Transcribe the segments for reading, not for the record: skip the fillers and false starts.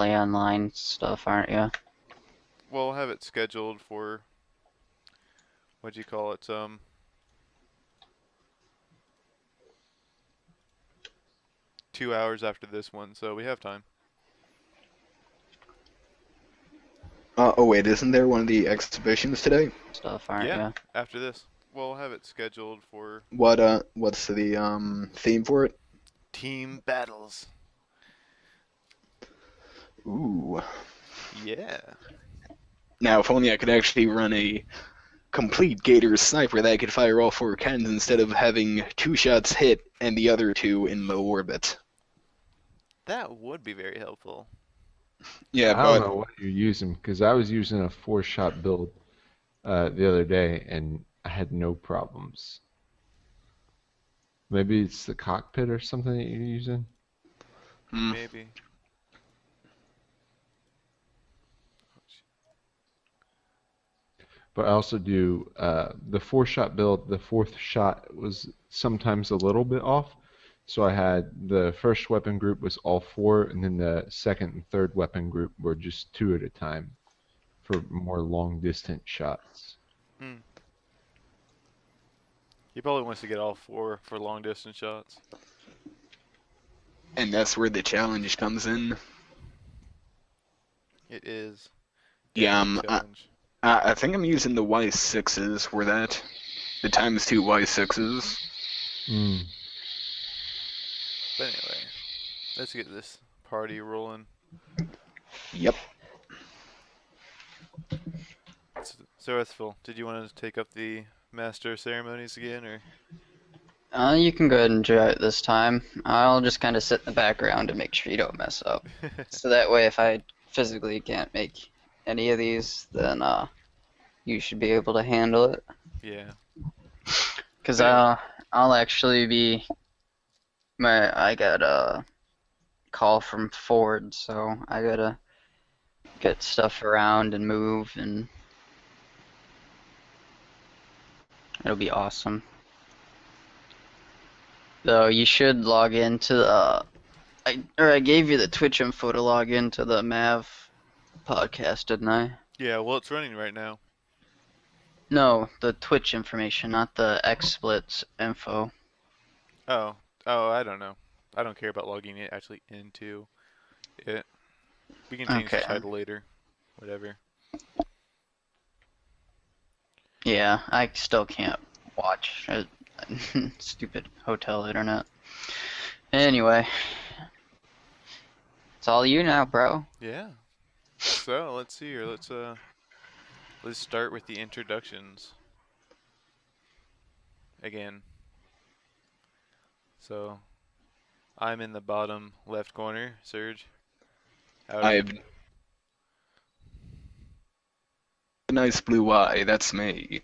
play online stuff, aren't you? We'll have it scheduled for what do you call it? 2 hours after this one, so we have time. Oh wait, isn't there one of the exhibitions today? Stuff, aren't Yeah, you? after this, we'll have it scheduled for What's the theme for it? team battles. Ooh. Yeah. Now, if only I could actually run a complete Gator sniper that could fire all four cannons instead of having two shots hit and the other two in low orbit. That would be very helpful. Yeah, I don't but know what you're using because I was using a four-shot build the other day and I had no problems. Maybe it's the cockpit or something that you're using. hmm, Maybe. But I also do the four-shot build. The fourth shot was sometimes a little bit off. So I had the first weapon group was all four, and then the second and third weapon group were just two at a time for more long distance shots. Hmm. He probably wants to get all four for long distance shots. and that's where the challenge comes in. It is Yeah, definitely a challenge. I think I'm using the Y6s for that. The times two Y6s. Mm. But anyway, let's get this party rolling. Yep. So, Ethel, did you want to take up the master ceremonies again, or? You can go ahead and enjoy it this time. I'll just kind of sit in the background to make sure you don't mess up. So that way, if I physically can't make any of these, then you should be able to handle it. Yeah. Cause But anyway, I'll actually be I got a call from Ford, so I gotta get stuff around and move, and it'll be awesome. Though you should log into the I gave you the Twitch info to log into the M.A.V podcast, didn't I? yeah. Well, it's running right now. No, the Twitch information, not the XSplits info. Oh, oh, I don't know. I don't care about logging it actually into it. We can change the Okay. title later. Whatever. Yeah, I still can't watch it. Stupid hotel internet. Anyway, it's all you now, bro. Yeah. So let's see here. Let's start with the introductions again. So I'm in the bottom left corner. Serge, I howdy. have a nice blue eye. That's me.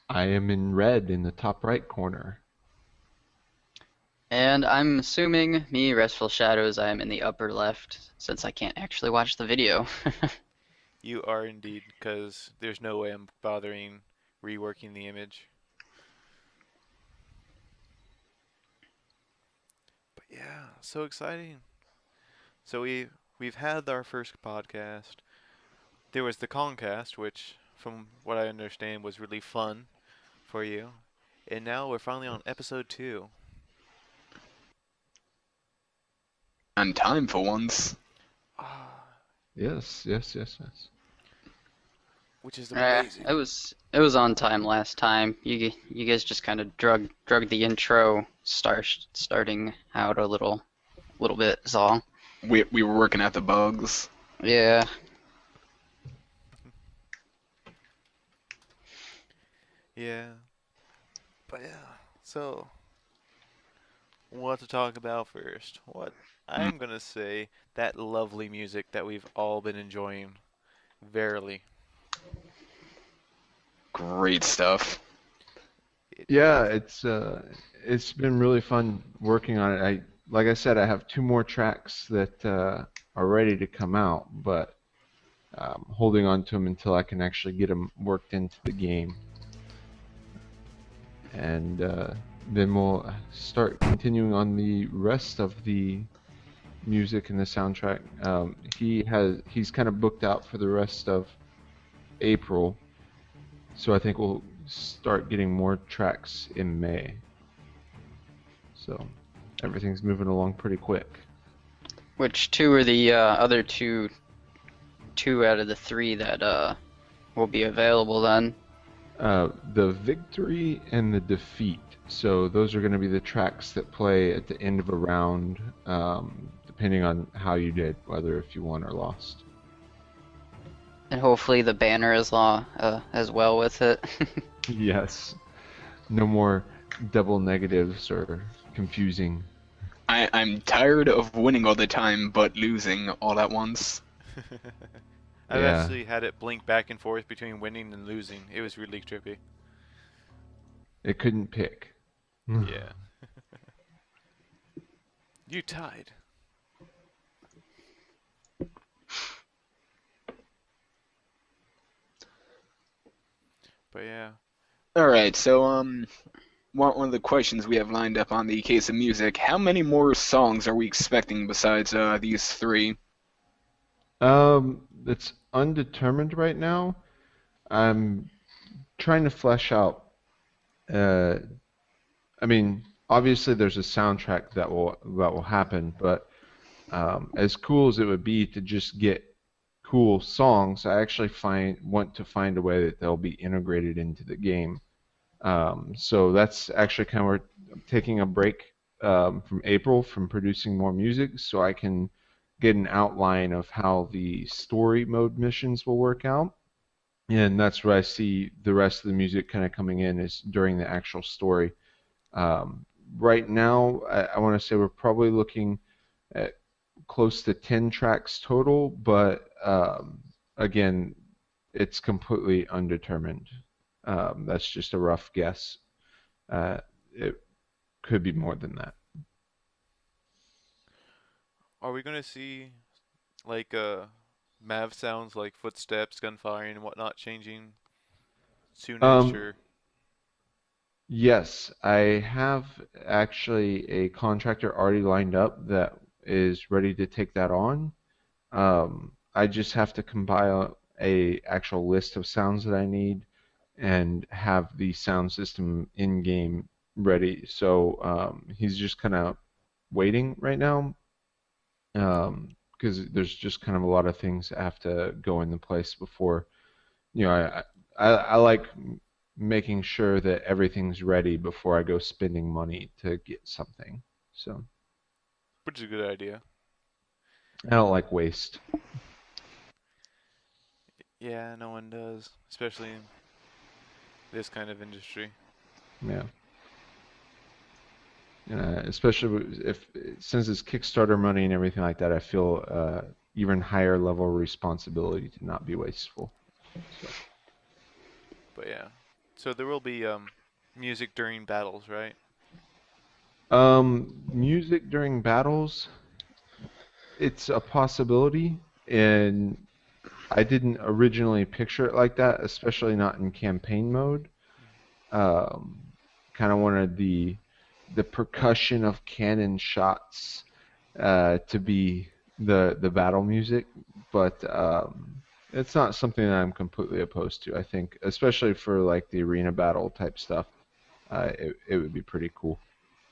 I am in red in the top right corner. And I'm assuming me, Restful Shadows, I am in the upper left, since I can't actually watch the video. You are indeed, because there's no way I'm bothering reworking the image. But yeah, so exciting. So we've had our first podcast. There was the Concast, which, from what I understand, was really fun for you. And now we're finally on episode 2. On time for once. Ah, Yes, yes, yes, yes. which is Eh, amazing. it was on time last time. You guys just kind of drug the intro starting out a little bit is all. We were working at the bugs. Yeah. Yeah, but yeah. So, what to talk about first? What Mm, I'm gonna say that lovely music that we've all been enjoying. Verily, great stuff. it Yeah, is. it's been really fun working on it. Like I said, I have two more tracks that are ready to come out, but holding on to them until I can actually get them worked into the game. And then we'll start continuing on the rest of the music and the soundtrack. He's kind of booked out for the rest of April, so I think we'll start getting more tracks in May. So everything's moving along pretty quick. Which two are the other two out of the three that will be available then? The victory and the defeat. So those are going to be the tracks that play at the end of a round, depending on how you did, whether if you won or lost. And hopefully the banner as well with it. Yes. No more double negatives or confusing. I'm tired of winning all the time, but losing all at once. I've Yeah. actually had it blink back and forth between winning and losing. It was really trippy. It couldn't pick. Yeah. You tied. But yeah. All right, so one of the questions we have lined up on the case of music: how many more songs are we expecting besides these three? It's undetermined right now. I'm trying to flesh out. Uh, I mean, obviously there's a soundtrack that will happen, but as cool as it would be to just get cool songs, I actually want to find a way that they'll be integrated into the game. So that's actually kind of where I'm taking a break from April from producing more music so I can get an outline of how the story mode missions will work out. And that's where I see the rest of the music kind of coming in is during the actual story. Um, right now, I want to say we're probably looking at close to 10 tracks total, but again, it's completely undetermined. That's just a rough guess. It could be more than that. Are we gonna see like M.A.V sounds like footsteps, gunfire, and whatnot changing soonish Um, or yes, I have actually a contractor already lined up that is ready to take that on. I just have to compile a actual list of sounds that I need and have the sound system in game ready. So he's just kind of waiting right now because there's just kind of a lot of things that have to go into place before I like making sure that everything's ready before I go spending money to get something. So which is a good idea. I don't like waste. Yeah, no one does, especially in this kind of industry. Yeah. Especially if since it's Kickstarter money and everything like that, I feel even higher level responsibility to not be wasteful. So, But yeah. So there will be music during battles, right? music during battles, it's a possibility, and I didn't originally picture it like that, especially not in campaign mode. Um, kind of wanted the percussion of cannon shots to be the battle music, but it's not something that I'm completely opposed to. I think, especially for like the arena battle type stuff, it would be pretty cool.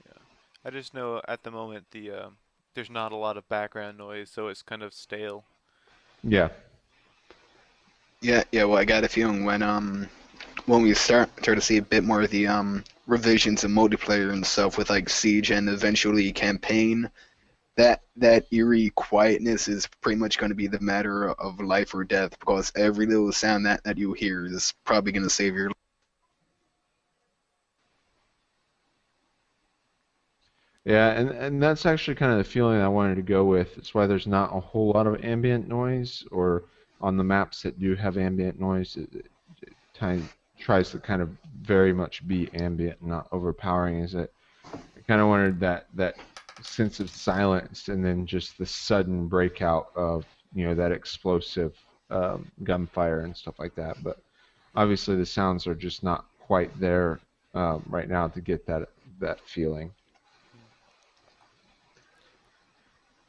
Yeah. I just know at the moment there's not a lot of background noise, so it's kind of stale. Yeah. Yeah, yeah. Well, I got a feeling when we start to see a bit more of the revisions of multiplayer and stuff with like siege and eventually campaign, that eerie quietness is pretty much going to be the matter of life or death because every little sound that you hear is probably going to save your life. Yeah, and that's actually kind of the feeling I wanted to go with. It's why there's not a whole lot of ambient noise, or on the maps that do have ambient noise, it tries to kind of very much be ambient, not overpowering. Is it? I kind of wanted that sense of silence, and then just the sudden breakout of that explosive gunfire and stuff like that. But obviously, the sounds are just not quite there right now to get that feeling. Hmm.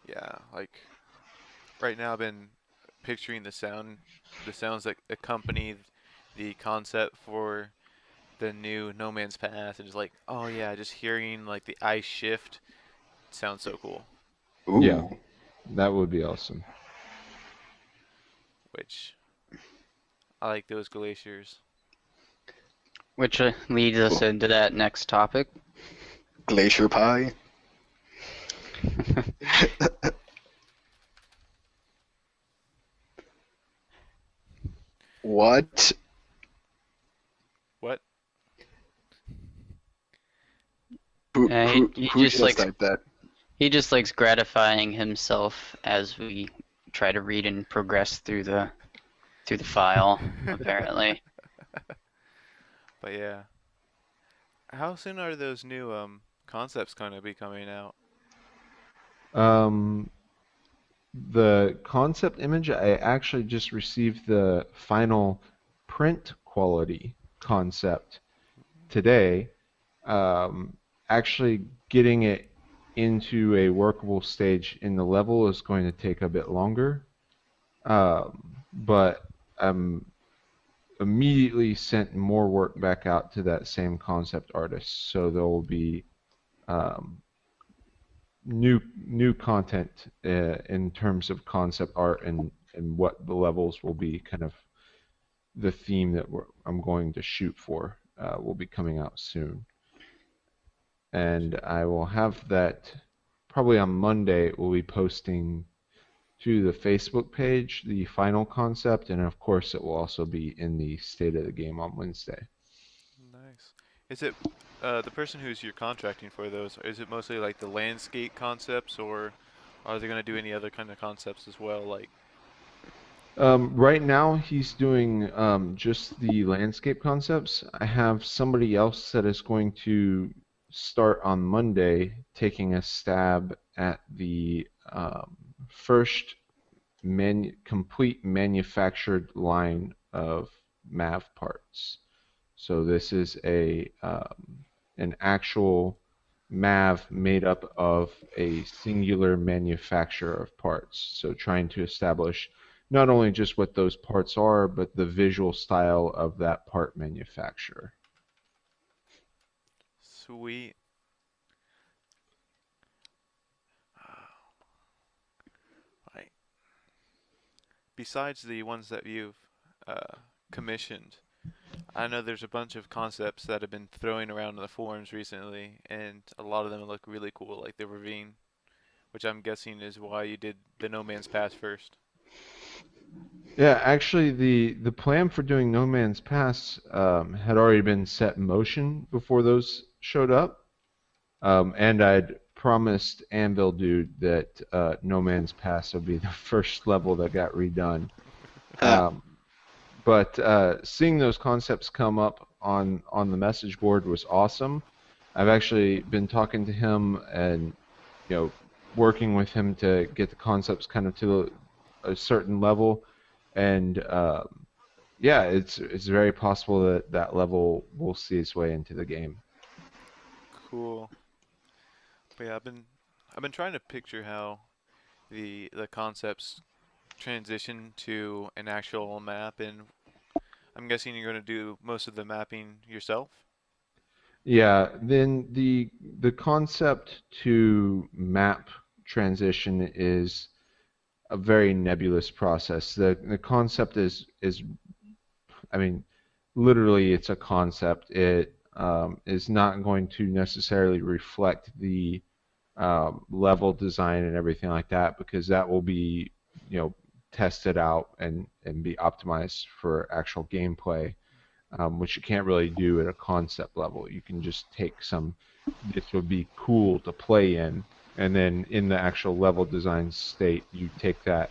Yeah, like right now I've been picturing the sounds that accompany the concept for the new No Man's Pass, and just like, oh yeah, just hearing like the ice shift sounds so cool. Yeah, Ooh, that would be awesome. Which I like those glaciers. Which leads us cool. into that next topic. Glacier pie. What? What? Who Uh, he who he who just just likes typed that? he just likes gratifying himself as we try to read and progress through the file. Apparently, But yeah, how soon are those new concepts gonna be coming out? Um, the concept image, I actually just received the final print quality concept today. Actually getting it into a workable stage in the level is going to take a bit longer. But I'm immediately sent more work back out to that same concept artist, so there will be um, new content in terms of concept art and what the levels will be. Kind of the theme that I'm going to shoot for will be coming out soon, and I will have that probably on Monday. We'll be posting to the Facebook page the final concept, and of course, it will also be in the state of the game on Wednesday. Nice. Is it the person who's you're contracting for those? Is it mostly like the landscape concepts, or are they gonna do any other kind of concepts as well? Like, Right now, he's doing just the landscape concepts. I have somebody else that is going to start on Monday taking a stab at the first complete manufactured line of MAV parts. So this is an actual MAV made up of a singular manufacturer of parts. So trying to establish not only just what those parts are, but the visual style of that part manufacturer. sweet. Like, besides the ones that you've uh, commissioned, I know there's a bunch of concepts that have been throwing around in the forums recently, and a lot of them look really cool, like the ravine, which I'm guessing is why you did the No Man's Pass first. Yeah, actually, the plan for doing No Man's Pass had already been set in motion before those showed up. And I'd promised Anvil Dude that No Man's Pass would be the first level that got redone. Ha. Um, but seeing those concepts come up on the message board was awesome. I've actually been talking to him and working with him to get the concepts kind of to a certain level, and yeah, it's very possible that that level will see its way into the game. Cool. But yeah, I've been trying to picture how the concepts transition to an actual map, and I'm guessing you're going to do most of the mapping yourself. Yeah, then the concept to map transition is a very nebulous process. The concept is I mean, literally it's a concept. It is not going to necessarily reflect the level design and everything like that because that will be you know tested out and be optimized for actual gameplay, which you can't really do at a concept level. You can just take some, this would be cool to play in, and then in the actual level design state, you take that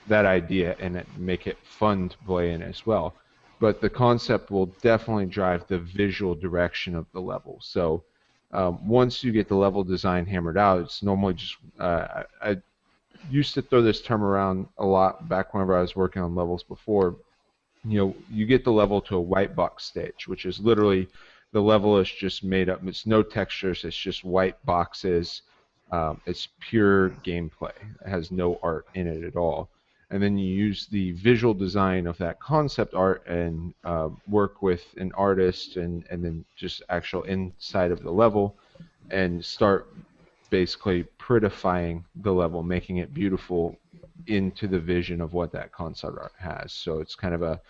idea and make it fun to play in as well. But the concept will definitely drive the visual direction of the level. So once you get the level design hammered out, it's normally just I used to throw this term around a lot back whenever I was working on levels before. You get the level to a white box stage, which is literally the level is just made up. It's no textures. It's just white boxes. It's pure gameplay. It has no art in it at all. And then you use the visual design of that concept art and work with an artist and then just actual inside of the level and start basically prettifying the level, making it beautiful into the vision of what that concept art has. So it's kind of a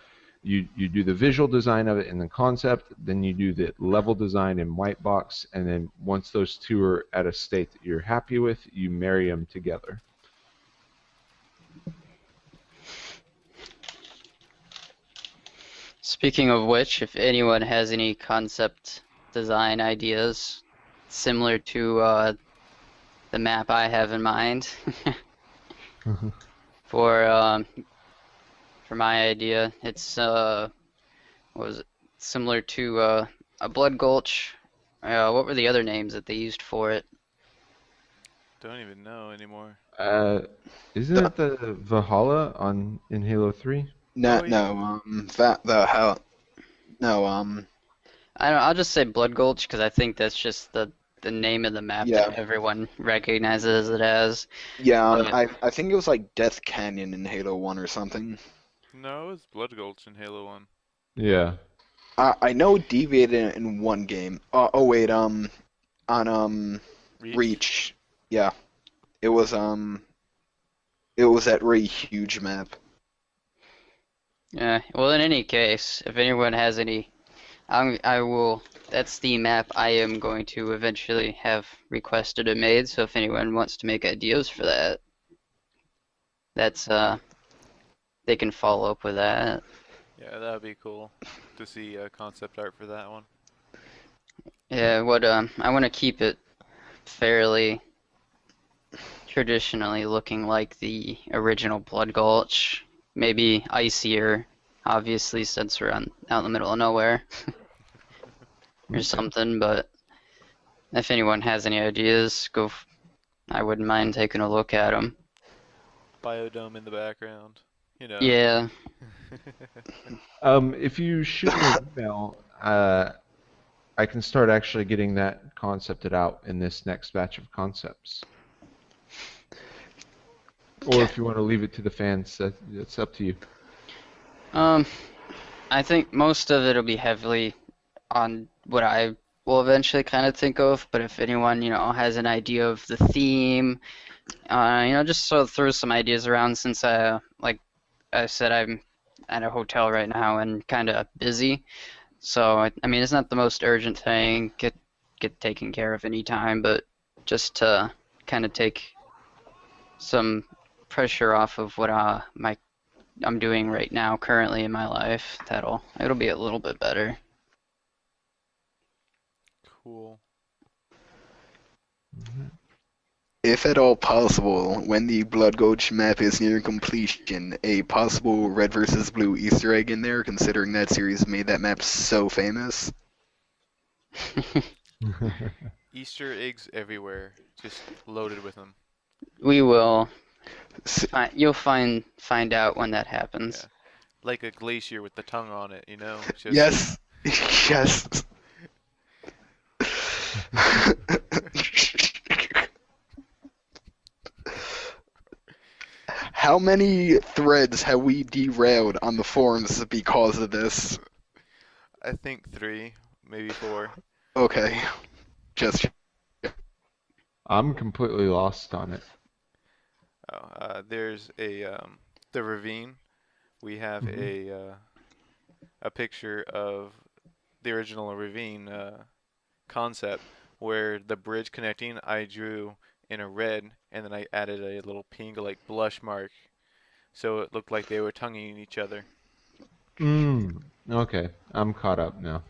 you do the visual design of it in the concept, then you do the level design in white box, and then once those two are at a state that you're happy with, you marry them together. Speaking of which, if anyone has any concept design ideas similar to the map I have in mind for for my idea, it's what was it? Similar to a Blood Gulch. What were the other names that they used for it? Don't even know anymore. Uh, isn't The, it the Valhalla on in Halo 3? no, Oh yeah. no, that the how no, I don't, I'll just say Blood Gulch because I think that's just the name of the map that yeah, everyone recognizes it as. yeah, But I think it was like Death Canyon in Halo 1 or something. No, it's Blood Gulch in Halo 1. Yeah. I know it deviated in one game. Oh wait, on Reach? Reach, yeah, it was it was that really huge map. yeah, well, in any case, if anyone has any, I will. That's the map I am going to eventually have requested and made. So if anyone wants to make ideas for that, that's they can follow up with that. Yeah, that'd be cool to see concept art for that one. Yeah, what I want to keep it fairly traditionally looking like the original Blood Gulch. Maybe icier, obviously, since we're out in the middle of nowhere or Okay. something. But if anyone has any ideas, I wouldn't mind taking a look at them. Biodome in the background. You know. Yeah, If you shoot me an email, I can start actually getting that concepted out in this next batch of concepts. Or Ca- if you want to leave it to the fans, that's up to you. um, I think most of it'll be heavily on what I will eventually kind of think of. But if anyone, has an idea of the theme, just sort of throw some ideas around since like I said, I'm at a hotel right now and kind of busy. So I mean, it's not the most urgent thing. Get taken care of anytime, but just to kind of take some pressure off of what I'm doing right now currently in my life, it'll be a little bit better. Cool. If at all possible, when the Blood Gulch map is near completion, a possible red versus blue Easter egg in there, considering that series made that map so famous. Easter eggs everywhere, just loaded with them. We will S- you'll find out when that Yeah, happens. like a glacier with the tongue on it, you know? Just yes, yes. How many threads have we derailed on the forums because of this? I think 3, maybe 4. Okay, just I'm completely lost on it. Oh, there's the ravine. We have Hmm. a picture of the original ravine concept where the bridge connecting I drew in a red and then I added a little pink like blush mark so it looked like they were tonguing each other. Okay, I'm caught up now.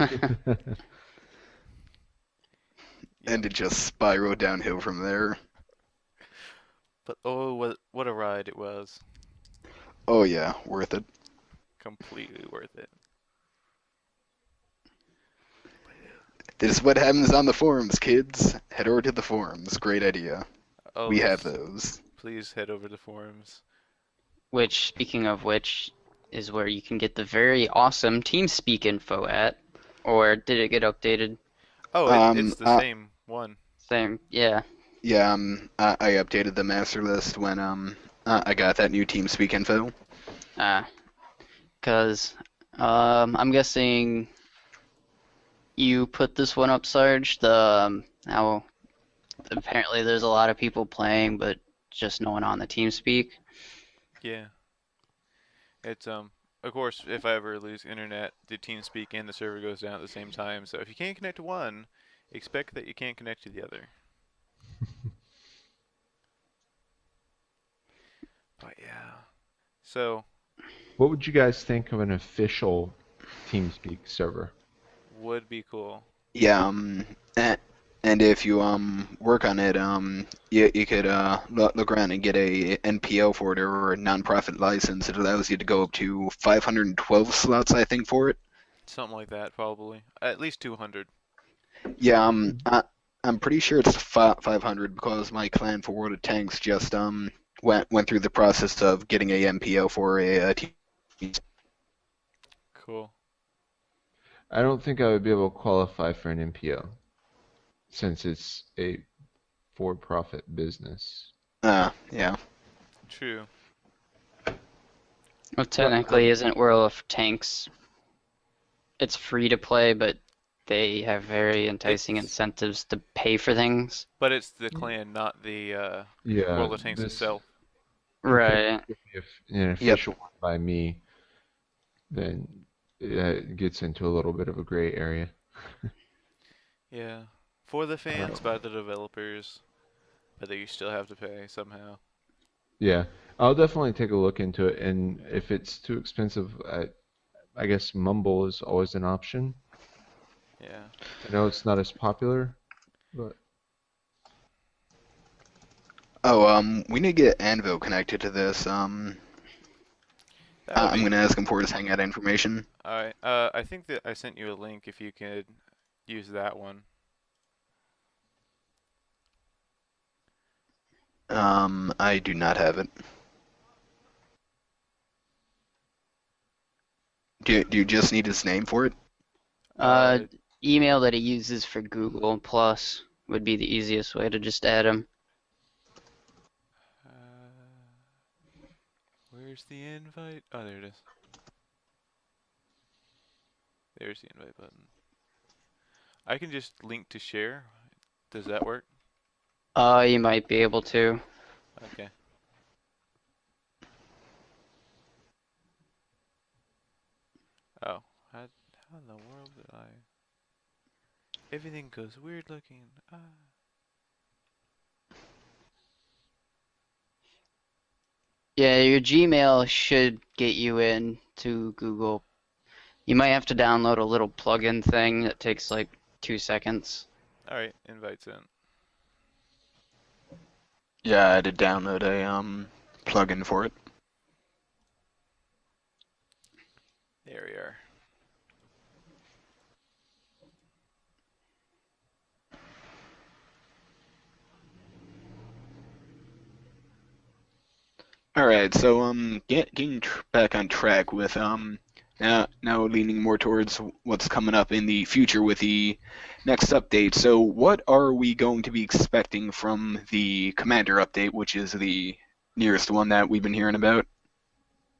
Yep. and it just spiraled downhill from there. But oh, what a ride it was. Oh yeah, worth it. Completely worth it. This is what happens on the forums, kids. Head over to the forums. Great idea. Oh We have yes, those. please head over to forums. Which, speaking of which, is where you can get the very awesome TeamSpeak info at. or did it get updated? Oh, it's Um, the uh, same one. Same, yeah. yeah, I updated the master list when I got that new TeamSpeak info. Ah, because I'm guessing you put this one up, Sarge. The how apparently there's a lot of people playing, but just no one on the team speak. Yeah. It's of course if I ever lose internet, the TeamSpeak and the server goes down at the same time. So if you can't connect to one, expect that you can't connect to the other. But yeah. So What would you guys think of an official TeamSpeak server? would be cool. Yeah, and if you work on it, you could look around and get a NPO for it or a nonprofit license. It allows you to go up to 512 slots, I think, for it. Something like that probably. At least 200. Yeah, I'm pretty sure it's 500 because my clan for World of Tanks just went through the process of getting a MPO for a team. Cool. I don't think I would be able to qualify for an MPO since it's a for-profit business. Yeah. True. Well, But technically, isn't World of Tanks? It's free to play, but they have very enticing It's incentives to pay for things. but it's the clan, not the yeah, World of Tanks this itself. because Right. if an Yep. official one by me, then it gets into a little bit of a gray area. Yeah. For the Uh, fans, by the developers, but they still have to pay somehow. yeah, I'll definitely take a look into it, and if it's too expensive, I guess Mumble is always an option. Yeah. I know it's not as popular, but Oh, we need to get Anvil connected to this. That would I'm be gonna ask him for his hangout information. alright. I think that I sent you a link if you could use that one. I do not have it. Do you just need his name for it? Uh, Uh, email that he uses for Google Plus would be the easiest way to just add him. uh, where's the invite? Oh, there it is. There's the invite button. I can just link to share. Does that work? You might be able to. Okay. Oh, how in the world did I? Everything goes weird looking. Ah. Yeah, your Gmail should get you in to Google. You might have to download a little plugin thing that takes like 2 seconds. All right, invites in. Yeah, I had to download a plugin for it. There we are. All right, so getting back on track with now leaning more towards what's coming up in the future with the next update. So, what are we going to be expecting from the Commander update, which is the nearest one that we've been hearing about?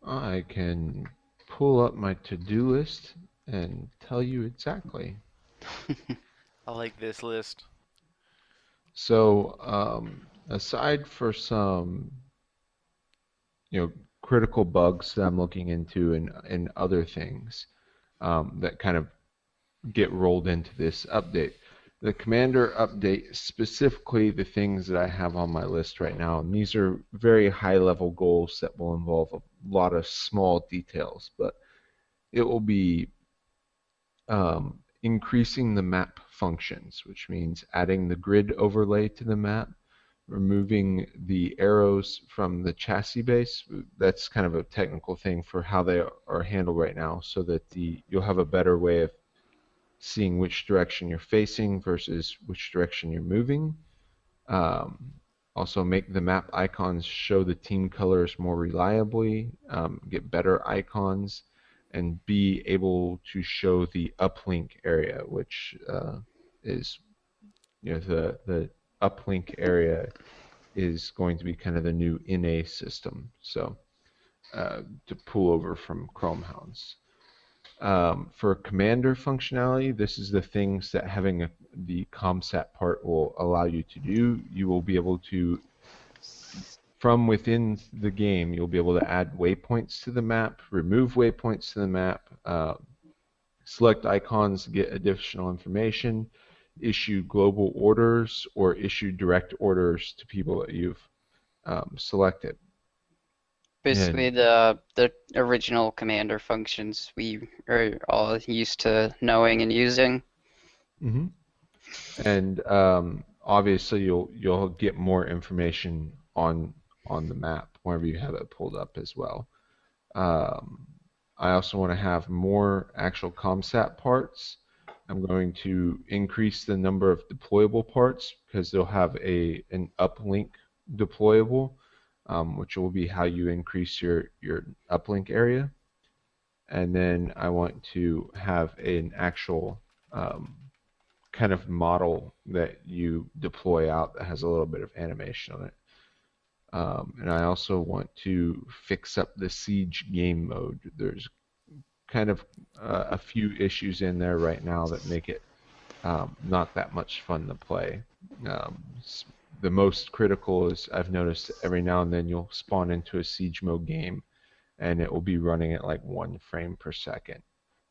I can pull up my to-do list and tell you exactly. I like this list. So, aside for some, critical bugs that I'm looking into and other things that kind of get rolled into this update. The Commander update, specifically the things that I have on my list right now, and these are very high level goals that will involve a lot of small details, but it will be increasing the map functions, which means adding the grid overlay to the map, removing the arrows from the chassis base. That's kind of a technical thing for how they are handled right now, so that you'll have a better way of seeing which direction you're facing versus which direction you're moving. Um, Also, make the map icons show the team colors more reliably, get better icons, and be able to show the uplink area, which is the uplink area is going to be kind of the new NA system. So to pull over from Chrome Hounds. For commander functionality, this is the things that having the ComSat part will allow you to do. You will be able to, from within the game, you'll be able to add waypoints to the map, remove waypoints to the map, select icons to get additional information, issue global orders, or issue direct orders to people that you've selected. Basically, And the original commander functions we are all used to knowing and using. mhm. And obviously you'll get more information on the map whenever you have it pulled up as well. Um, I also want to have more actual ComSat parts. I'm going to increase the number of deployable parts because they'll have an uplink deployable, which will be how you increase your uplink area. And then I want to have an actual kind of model that you deploy out that has a little bit of animation on it. And I also want to fix up the Siege game mode. There's kind of a few issues in there right now that make it not that much fun to play. Um, the most critical is I've noticed every now and then you'll spawn into a Siege mode game and it will be running at like 1 frame per second.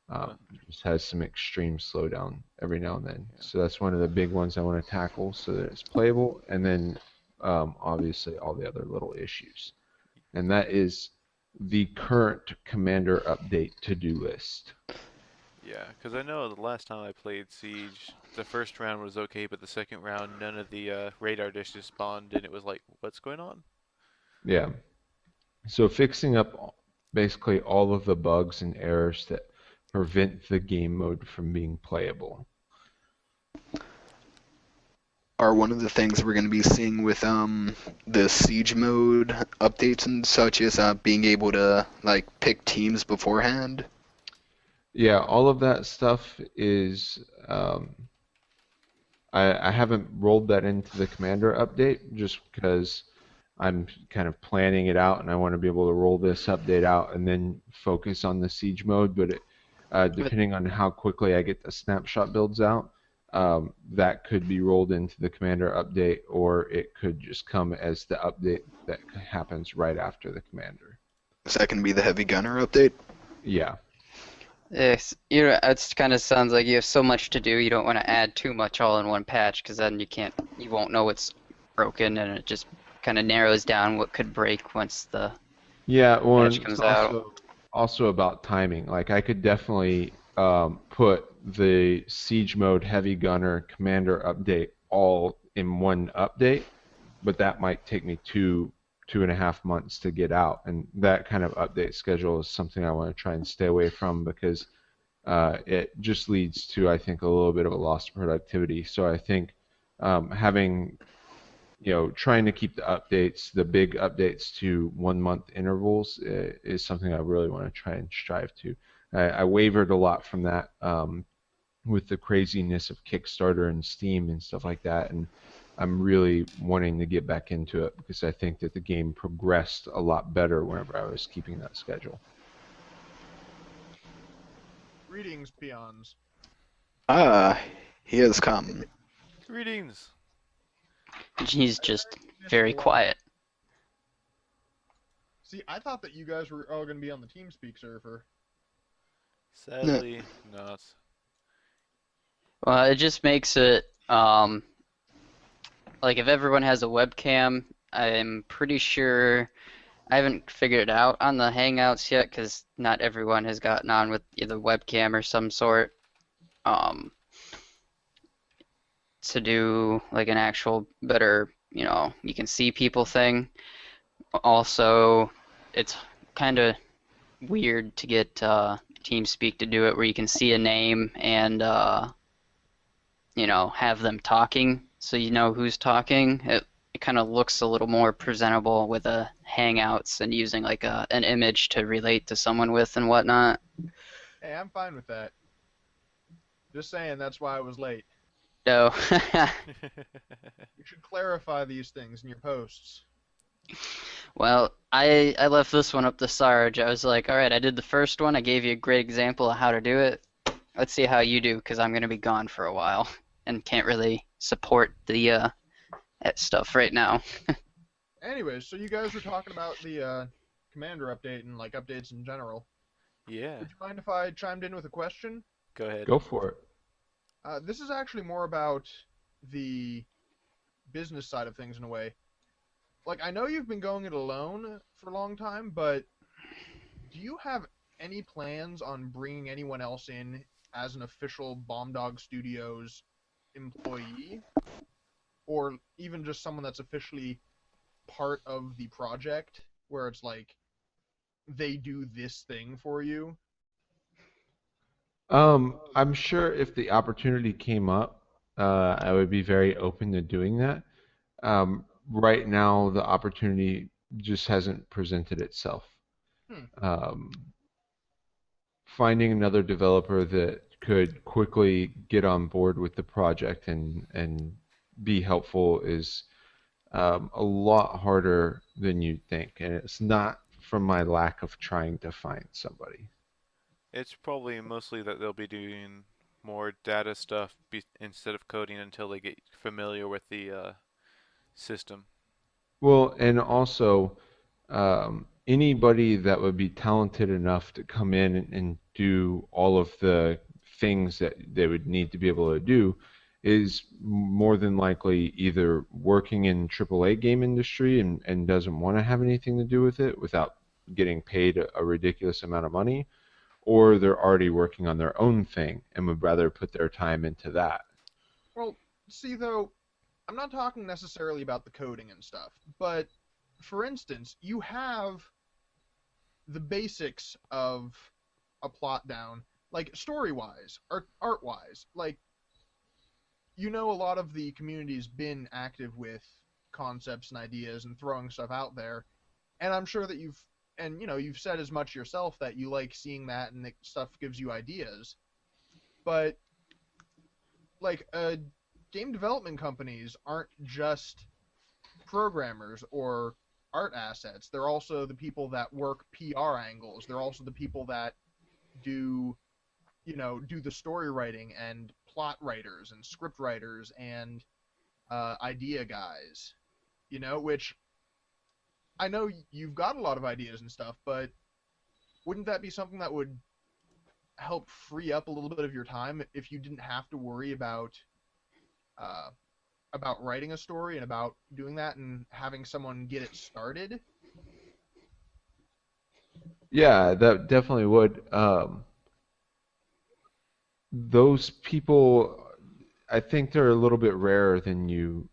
Huh. Just has some extreme slowdown every now and then. Yeah. So that's one of the big ones I want to tackle so that it's playable, and then obviously all the other little issues. And that is the current Commander update to-do list. Yeah, because I know the last time I played Siege, the first round was okay, but the second round, none of the radar dishes spawned, and it was like, what's going on? Yeah. So fixing up basically all of the bugs and errors that prevent the game mode from being playable. Are one of the things we're going to be seeing with the siege mode updates and such is being able to like pick teams beforehand. Yeah, all of that stuff is I haven't rolled that into the Commander update just because I'm kind of planning it out and I want to be able to roll this update out and then focus on the siege mode. But But depending on how quickly I get the snapshot builds out, that could be rolled into the Commander update, or it could just come as the update that happens right after the Commander. Is that going to be the heavy gunner update? Yeah. it kind of sounds like you have so much to do. You don't want to add too much all in one patch because then you won't know what's broken, and it just kind of narrows down what could break once the Yeah, well, patch and it's comes out. also about timing. Like I could definitely put the Siege Mode Heavy Gunner Commander update all in one update, but that might take me 2.5 months to get out, and that kind of update schedule is something I want to try and stay away from because it just leads to, I think, a little bit of a loss of productivity. So I think having trying to keep the updates, the big updates to 1 month intervals is something I really want to try and strive to. I wavered a lot from that with the craziness of Kickstarter and Steam and stuff like that, and I'm really wanting to get back into it because I think that the game progressed a lot better whenever I was keeping that schedule. Greetings, peons. Ah, he has come. Greetings! He's just Missed a very while. quiet. See, I thought that you guys were all going to be on the TeamSpeak server. No, Sadly, not. Well, it just makes it like if everyone has a webcam, I'm pretty sure I haven't figured it out on the Hangouts yet because not everyone has gotten on with either webcam or some sort um, to do like an actual better, you can see people thing. Also, it's kind of weird to get TeamSpeak to do it where you can see a name and have them talking so you know who's talking. It it kind of looks a little more presentable with a Hangouts and using like an image to relate to someone with and whatnot. Hey, I'm fine with that. Just saying, that's why I was late. No. You should clarify these things in your posts. Well, I left this one up to Sarge. I was like, all right, I did the first one. I gave you a great example of how to do it. Let's see how you do, because I'm gonna be gone for a while and can't really support the that stuff right now. Anyways, so you guys were talking about the commander update and like updates in general. Yeah, Would you mind if I chimed in with a question? go ahead. Go for it. This is actually more about the business side of things in a way. Like, I know you've been going it alone for a long time, but do you have any plans on bringing anyone else in as an official Bomb Dog Studios employee? Or even just someone that's officially part of the project, where it's like they do this thing for you? I'm sure if the opportunity came up, I would be very open to doing that. Right now, the opportunity just hasn't presented itself. Hmm. Um, Finding another developer that could quickly get on board with the project and be helpful is a lot harder than you'd think, and it's not from my lack of trying to find somebody. It's probably mostly that they'll be doing more data stuff instead of coding until they get familiar with the system. Well, and also anybody that would be talented enough to come in and do all of the things that they would need to be able to do is more than likely either working in AAA game industry and doesn't want to have anything to do with it without getting paid a ridiculous amount of money, or they're already working on their own thing and would rather put their time into that. Well, see, though, I'm not talking necessarily about the coding and stuff, but for instance, you have the basics of a plot down, like story wise, art wise. Like, a lot of the community's been active with concepts and ideas and throwing stuff out there, and I'm sure that you've said as much yourself that you like seeing that and that stuff gives you ideas. But like game development companies aren't just programmers or art assets. They're also the people that work PR angles. They're also the people that do do the story writing and plot writers and script writers and idea guys. Which I know you've got a lot of ideas and stuff, but wouldn't that be something that would help free up a little bit of your time if you didn't have to worry uh, about writing a story and about doing that and having someone get it started? Yeah, that definitely would. Those people, I think they're a little bit rarer than you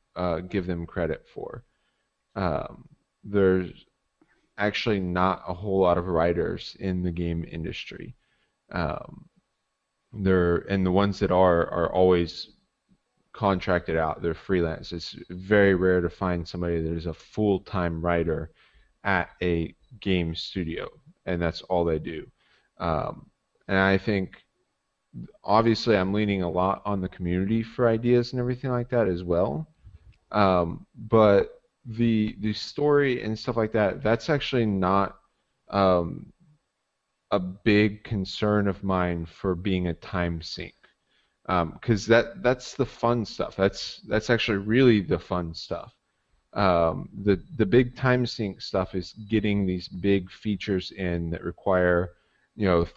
give them credit for. There's actually not a whole lot of writers in the game industry. Um, and the ones that are always contracted out. They're freelance. It's very rare to find somebody that is a full-time writer at a game studio, and that's all they do. Um, and I think obviously I'm leaning a lot on the community for ideas and everything like that as well. But the story and stuff like that, that's actually not um, a big concern of mine for being a time sink. Because that's the fun stuff. That's actually really the fun stuff. The big time sink stuff is getting these big features in that require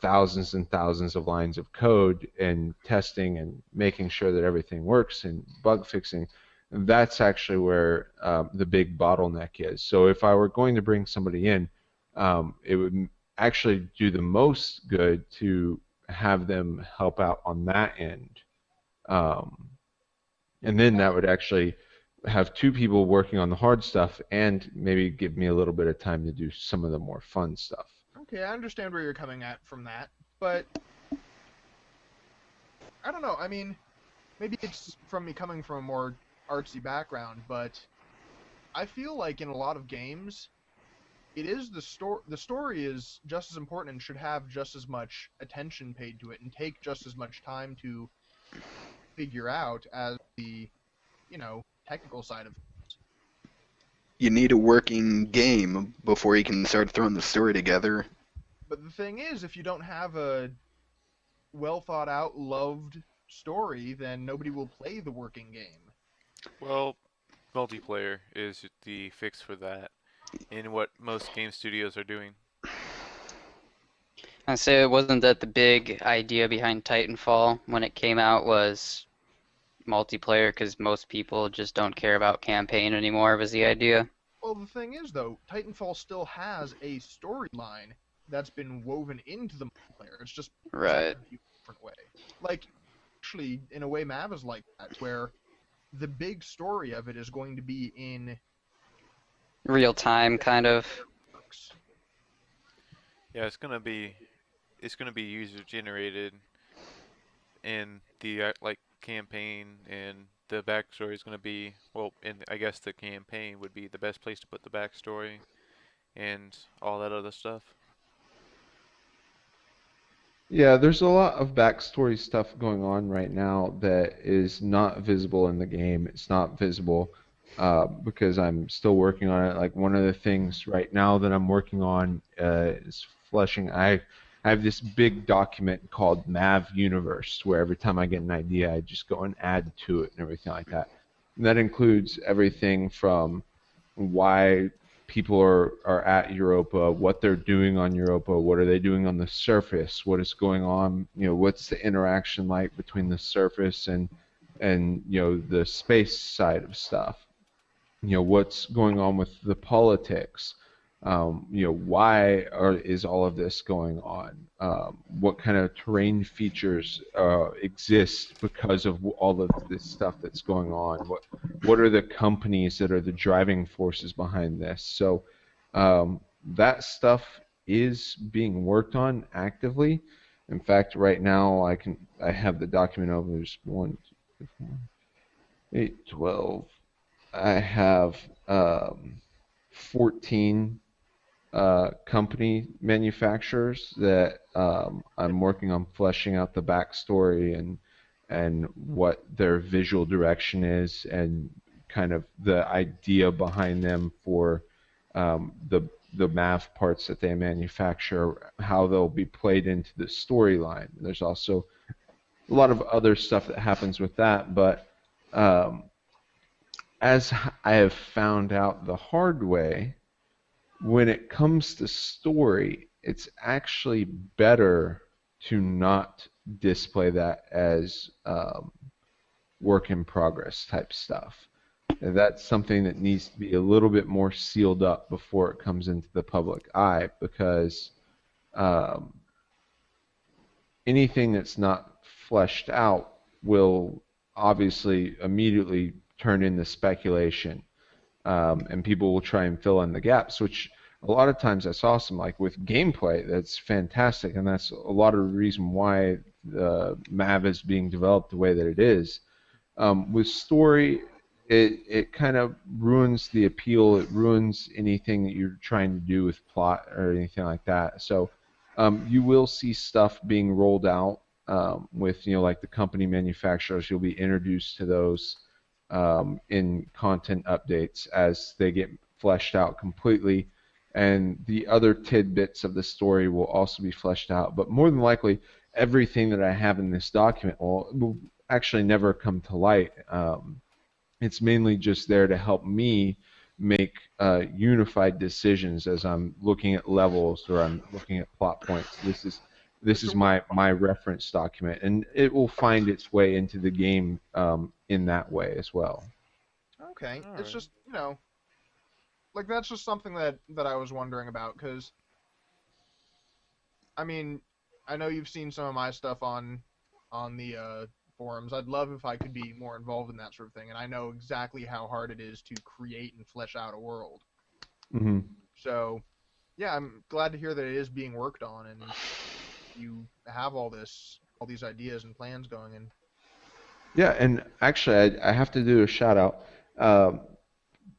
thousands and thousands of lines of code and testing and making sure that everything works and bug fixing. That's actually where the big bottleneck is. So if I were going to bring somebody in, it would actually do the most good to have them help out on that end. Um, and then that would actually have two people working on the hard stuff and maybe give me a little bit of time to do some of the more fun stuff. Okay, I understand where you're coming at from that, but I don't know. I mean, maybe it's from me coming from a more artsy background, but I feel like in a lot of games, it is the story. The story is just as important and should have just as much attention paid to it and take just as much time to figure out as the technical side of. You need a working game before you can start throwing the story together. But the thing is, if you don't have a well thought out, loved story, then nobody will play the working game. Well, multiplayer is the fix for that, in what most game studios are doing. I say it wasn't that the big idea behind Titanfall when it came out was multiplayer because most people just don't care about campaign anymore was the idea. Well, the thing is, though, Titanfall still has a storyline that's been woven into the multiplayer. It's just Right. presented to you a different way. Like, actually, in a way, M.A.V is like that, where the big story of it is going to be in Real time, how kind of. it works. Yeah, it's gonna be user generated, and the like campaign and the backstory is gonna be, well, and I guess the campaign would be the best place to put the backstory and all that other stuff. Yeah, there's a lot of backstory stuff going on right now that is not visible in the game. It's not visible because I'm still working on it. Like one of the things right now that I'm working on is fleshing. I have this big document called M.A.V Universe, where every time I get an idea, I just go and add to it and everything like that. And that includes everything from why people are at Europa, what they're doing on Europa, what are they doing on the surface, what is going on, what's the interaction like between the surface and the space side of stuff, what's going on with the politics, why is all of this going on, what kind of terrain features exist because of all of this stuff that's going on, what are the companies that are the driving forces behind this. So that stuff is being worked on actively. In fact, right now I have the document over. There's 1, 2, 3, 4, 8, 12. I have 14 company manufacturers that I'm working on fleshing out the backstory and what their visual direction is and kind of the idea behind them for the M.A.V parts that they manufacture, how they'll be played into the storyline. There's also a lot of other stuff that happens with that, but um, as I have found out the hard way, when it comes to story, it's actually better to not display that as work in progress type stuff. And that's something that needs to be a little bit more sealed up before it comes into the public eye because um, anything that's not fleshed out will obviously immediately turn into speculation, and people will try and fill in the gaps, which a lot of times that's awesome. Like with gameplay, that's fantastic, and that's a lot of the reason why the M.A.V is being developed the way that it is. With story, it kind of ruins the appeal. It ruins anything that you're trying to do with plot or anything like that. So you will see stuff being rolled out with like the company manufacturers. You'll be introduced to those in content updates as they get fleshed out completely. And the other tidbits of the story will also be fleshed out. But more than likely, everything that I have in this document will actually never come to light. It's mainly just there to help me make unified decisions as I'm looking at levels or I'm looking at plot points. This So is what? my reference document, and it will find its way into the game in that way as well. Okay, All it's right. just like that's just something that I was wondering about because I mean, I know you've seen some of my stuff on the forums. I'd love if I could be more involved in that sort of thing, and I know exactly how hard it is to create and flesh out a world. Hmm. So, yeah, I'm glad to hear that it is being worked on, and you have all these ideas and plans going. And Yeah, and actually, I have to do a shout out.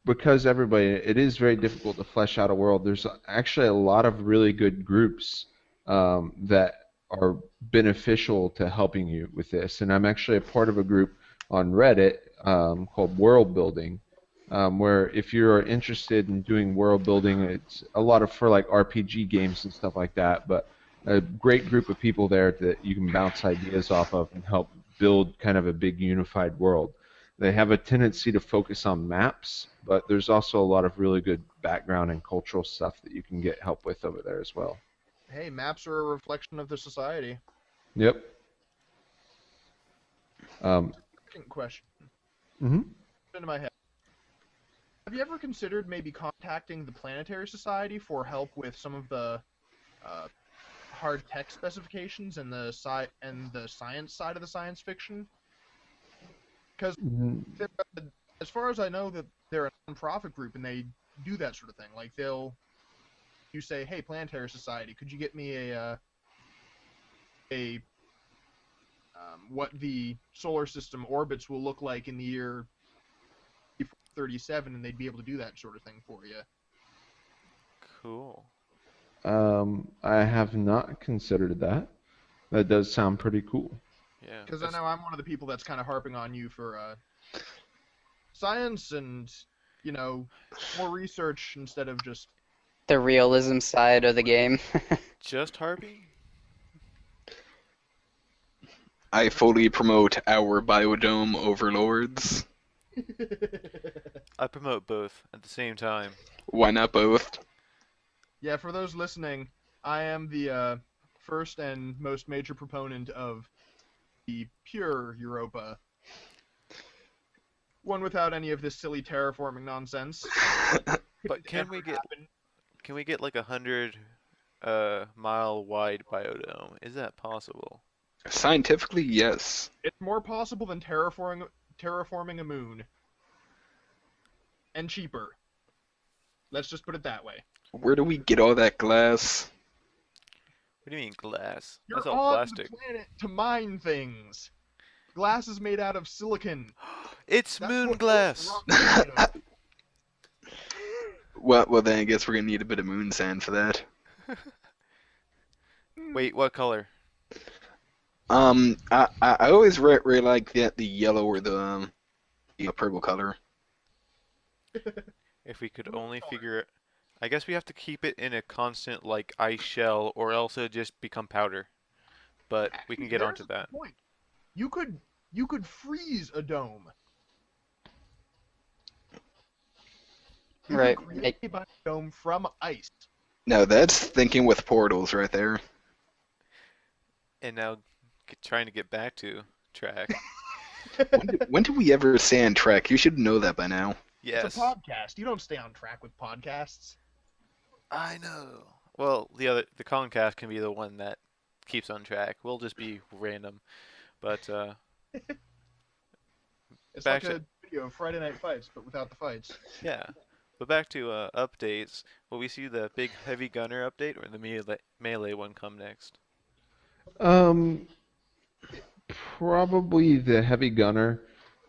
because everybody, it is very difficult to flesh out a world. There's actually a lot of really good groups that are beneficial to helping you with this. And I'm actually a part of a group on Reddit called World Building, where if you're interested in doing world building, it's a lot of for like RPG games and stuff like that. But a great group of people there that you can bounce ideas off of and help build kind of a big unified world. They have a tendency to focus on maps, but there's also a lot of really good background and cultural stuff that you can get help with over there as well. Hey, maps are a reflection of the society. Yep. Um, Second question mhm. into my head. Have you ever considered maybe contacting the Planetary Society for help with some of the uh, hard text specifications and the science side of the science fiction? Because as far as I know, that they're a nonprofit group and they do that sort of thing. Like you say, hey, Planetary Society, could you get me a what the solar system orbits will look like in the year 37, and they'd be able to do that sort of thing for you. Cool. I have not considered that. That does sound pretty cool. Yeah. Because I know I'm one of the people that's kind of harping on you for science and, you know, more research instead of just. The realism side of the game. Just harping? I fully promote our biodome overlords. I promote both at the same time. Why not both? Yeah, for those listening, I am the first and most major proponent of the pure Europa. One without any of this silly terraforming nonsense. But can we get like 100 mile wide biodome? Is that possible? Scientifically, yes. It's more possible than terraforming a moon. And cheaper. Let's just put it that way. Where do we get all that glass? What do you mean glass? You're That's all on plastic. the planet to mine things. Glass is made out of silicon. It's That's moon what glass. rock is made of. Well, then I guess we're gonna need a bit of moon sand for that. Wait, what color? I always really like the yellow or the purple color. If we could only figure it. I guess we have to keep it in a constant like ice shell or else it'll just become powder. But we can get There's onto a that. point. You could freeze a dome. You Right. could create a biodome from ice. Now that's thinking with portals right there. And now trying to get back to track. When did we ever stay on track? You should know that by now. Yes. It's a podcast. You don't stay on track with podcasts. I know. Well, the Concast can be the one that keeps on track. We'll just be random. But It's back like to a video of Friday Night Fights, but without the fights. yeah. But back to updates. Will we see the big heavy gunner update or the melee one come next? Um, Probably the heavy gunner,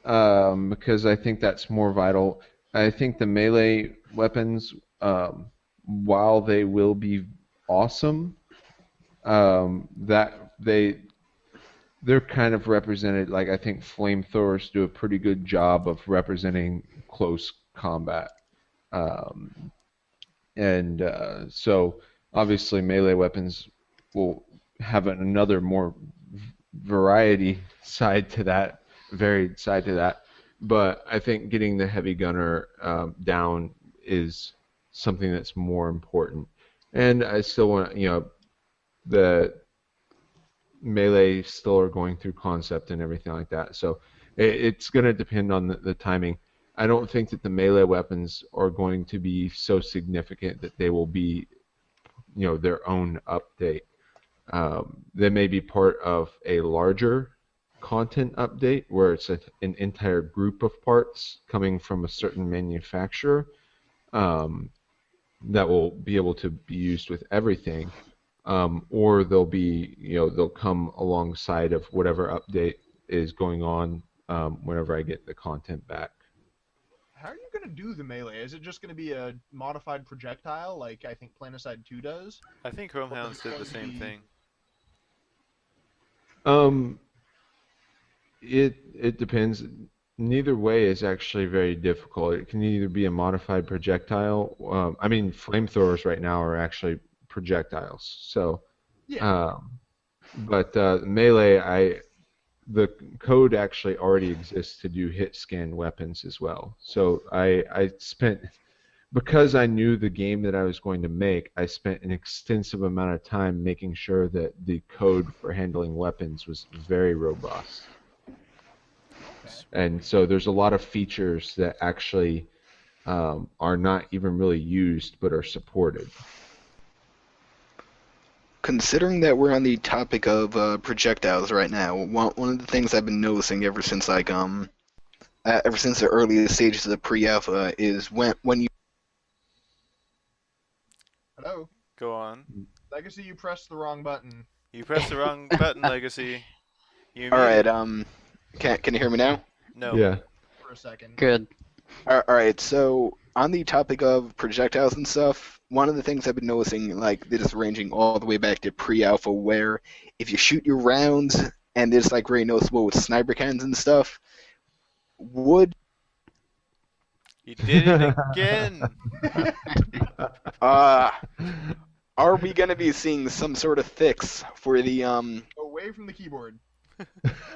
because I think that's more vital. I think the melee weapons, while they will be awesome, that they're kind of represented. Like I think flamethrowers do a pretty good job of representing close combat. Um, and so obviously melee weapons will have another more variety side to that, varied side to that. But I think getting the heavy gunner down is something that's more important. And I still want, the melee still are going through concept and everything like that. So it's going to depend on the timing. I don't think that the melee weapons are going to be so significant that they will be, their own update. They may be part of a larger content update where it's an entire group of parts coming from a certain manufacturer um, that will be able to be used with everything. Or they'll come alongside of whatever update is going on whenever I get the content back. How are you going to do the melee? Is it just going to be a modified projectile, like I think Planetside 2 does? I think Or is Chromehounds it did the going to same be... thing. Um, it depends. Neither way is actually very difficult. It can either be a modified projectile. I mean, flamethrowers right now are actually projectiles. So, Yeah. um, but melee, the code actually already exists to do hit scan weapons as well. So I spent because I knew the game that I was going to make, I spent an extensive amount of time making sure that the code for handling weapons was very robust. Okay. And so there's a lot of features that actually are not even really used but are supported. Considering that we're on the topic of projectiles right now, one of the things I've been noticing ever since the earliest stages of pre-alpha is when you. Hello? Go on. Legacy, you pressed the wrong button You pressed the wrong button, Legacy. You All right, muted. can you hear me now? No. Yeah. for a second. Good. All right, so on the topic of projectiles and stuff, one of the things I've been noticing, like this ranging all the way back to pre-alpha, where if you shoot your rounds, and it's like very noticeable with sniper cannons and stuff, would You did it again. uh are we gonna be seeing some sort of fix for the Away from the keyboard.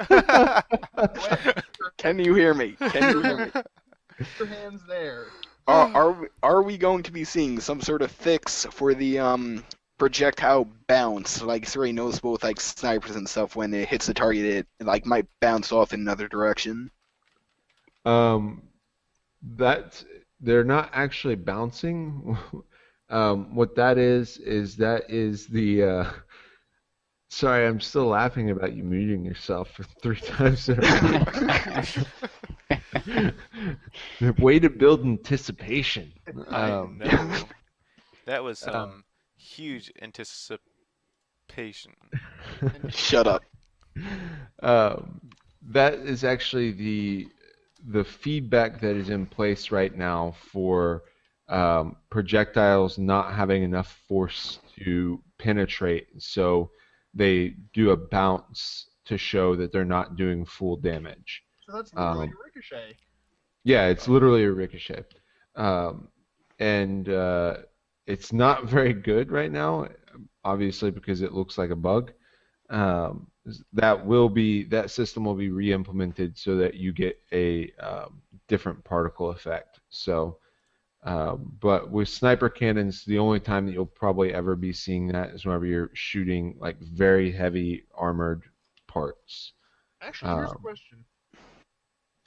I Away. Can you hear me? Can you hear me? Your hands there. Are we going to be seeing some sort of fix for the projectile bounce? Like it's very noticeable with like snipers and stuff when it hits the target, it like might bounce off in another direction. Um, that they're not actually bouncing. What that is the sorry, I'm still laughing about you muting yourself for 3 times in a row. Way to build anticipation. Um, know. That was uh, some huge anticipation. Shut up. um, that is actually the feedback that is in place right now for projectiles not having enough force to penetrate, so they do a bounce to show that they're not doing full damage. So that's literally Um, a ricochet. yeah, it's literally a ricochet, um, and it's not very good right now, obviously because it looks like a bug. That system will be re-implemented so that you get a different particle effect. So, but with sniper cannons, the only time that you'll probably ever be seeing that is whenever you're shooting like very heavy armored parts. Actually, here's a Um, question.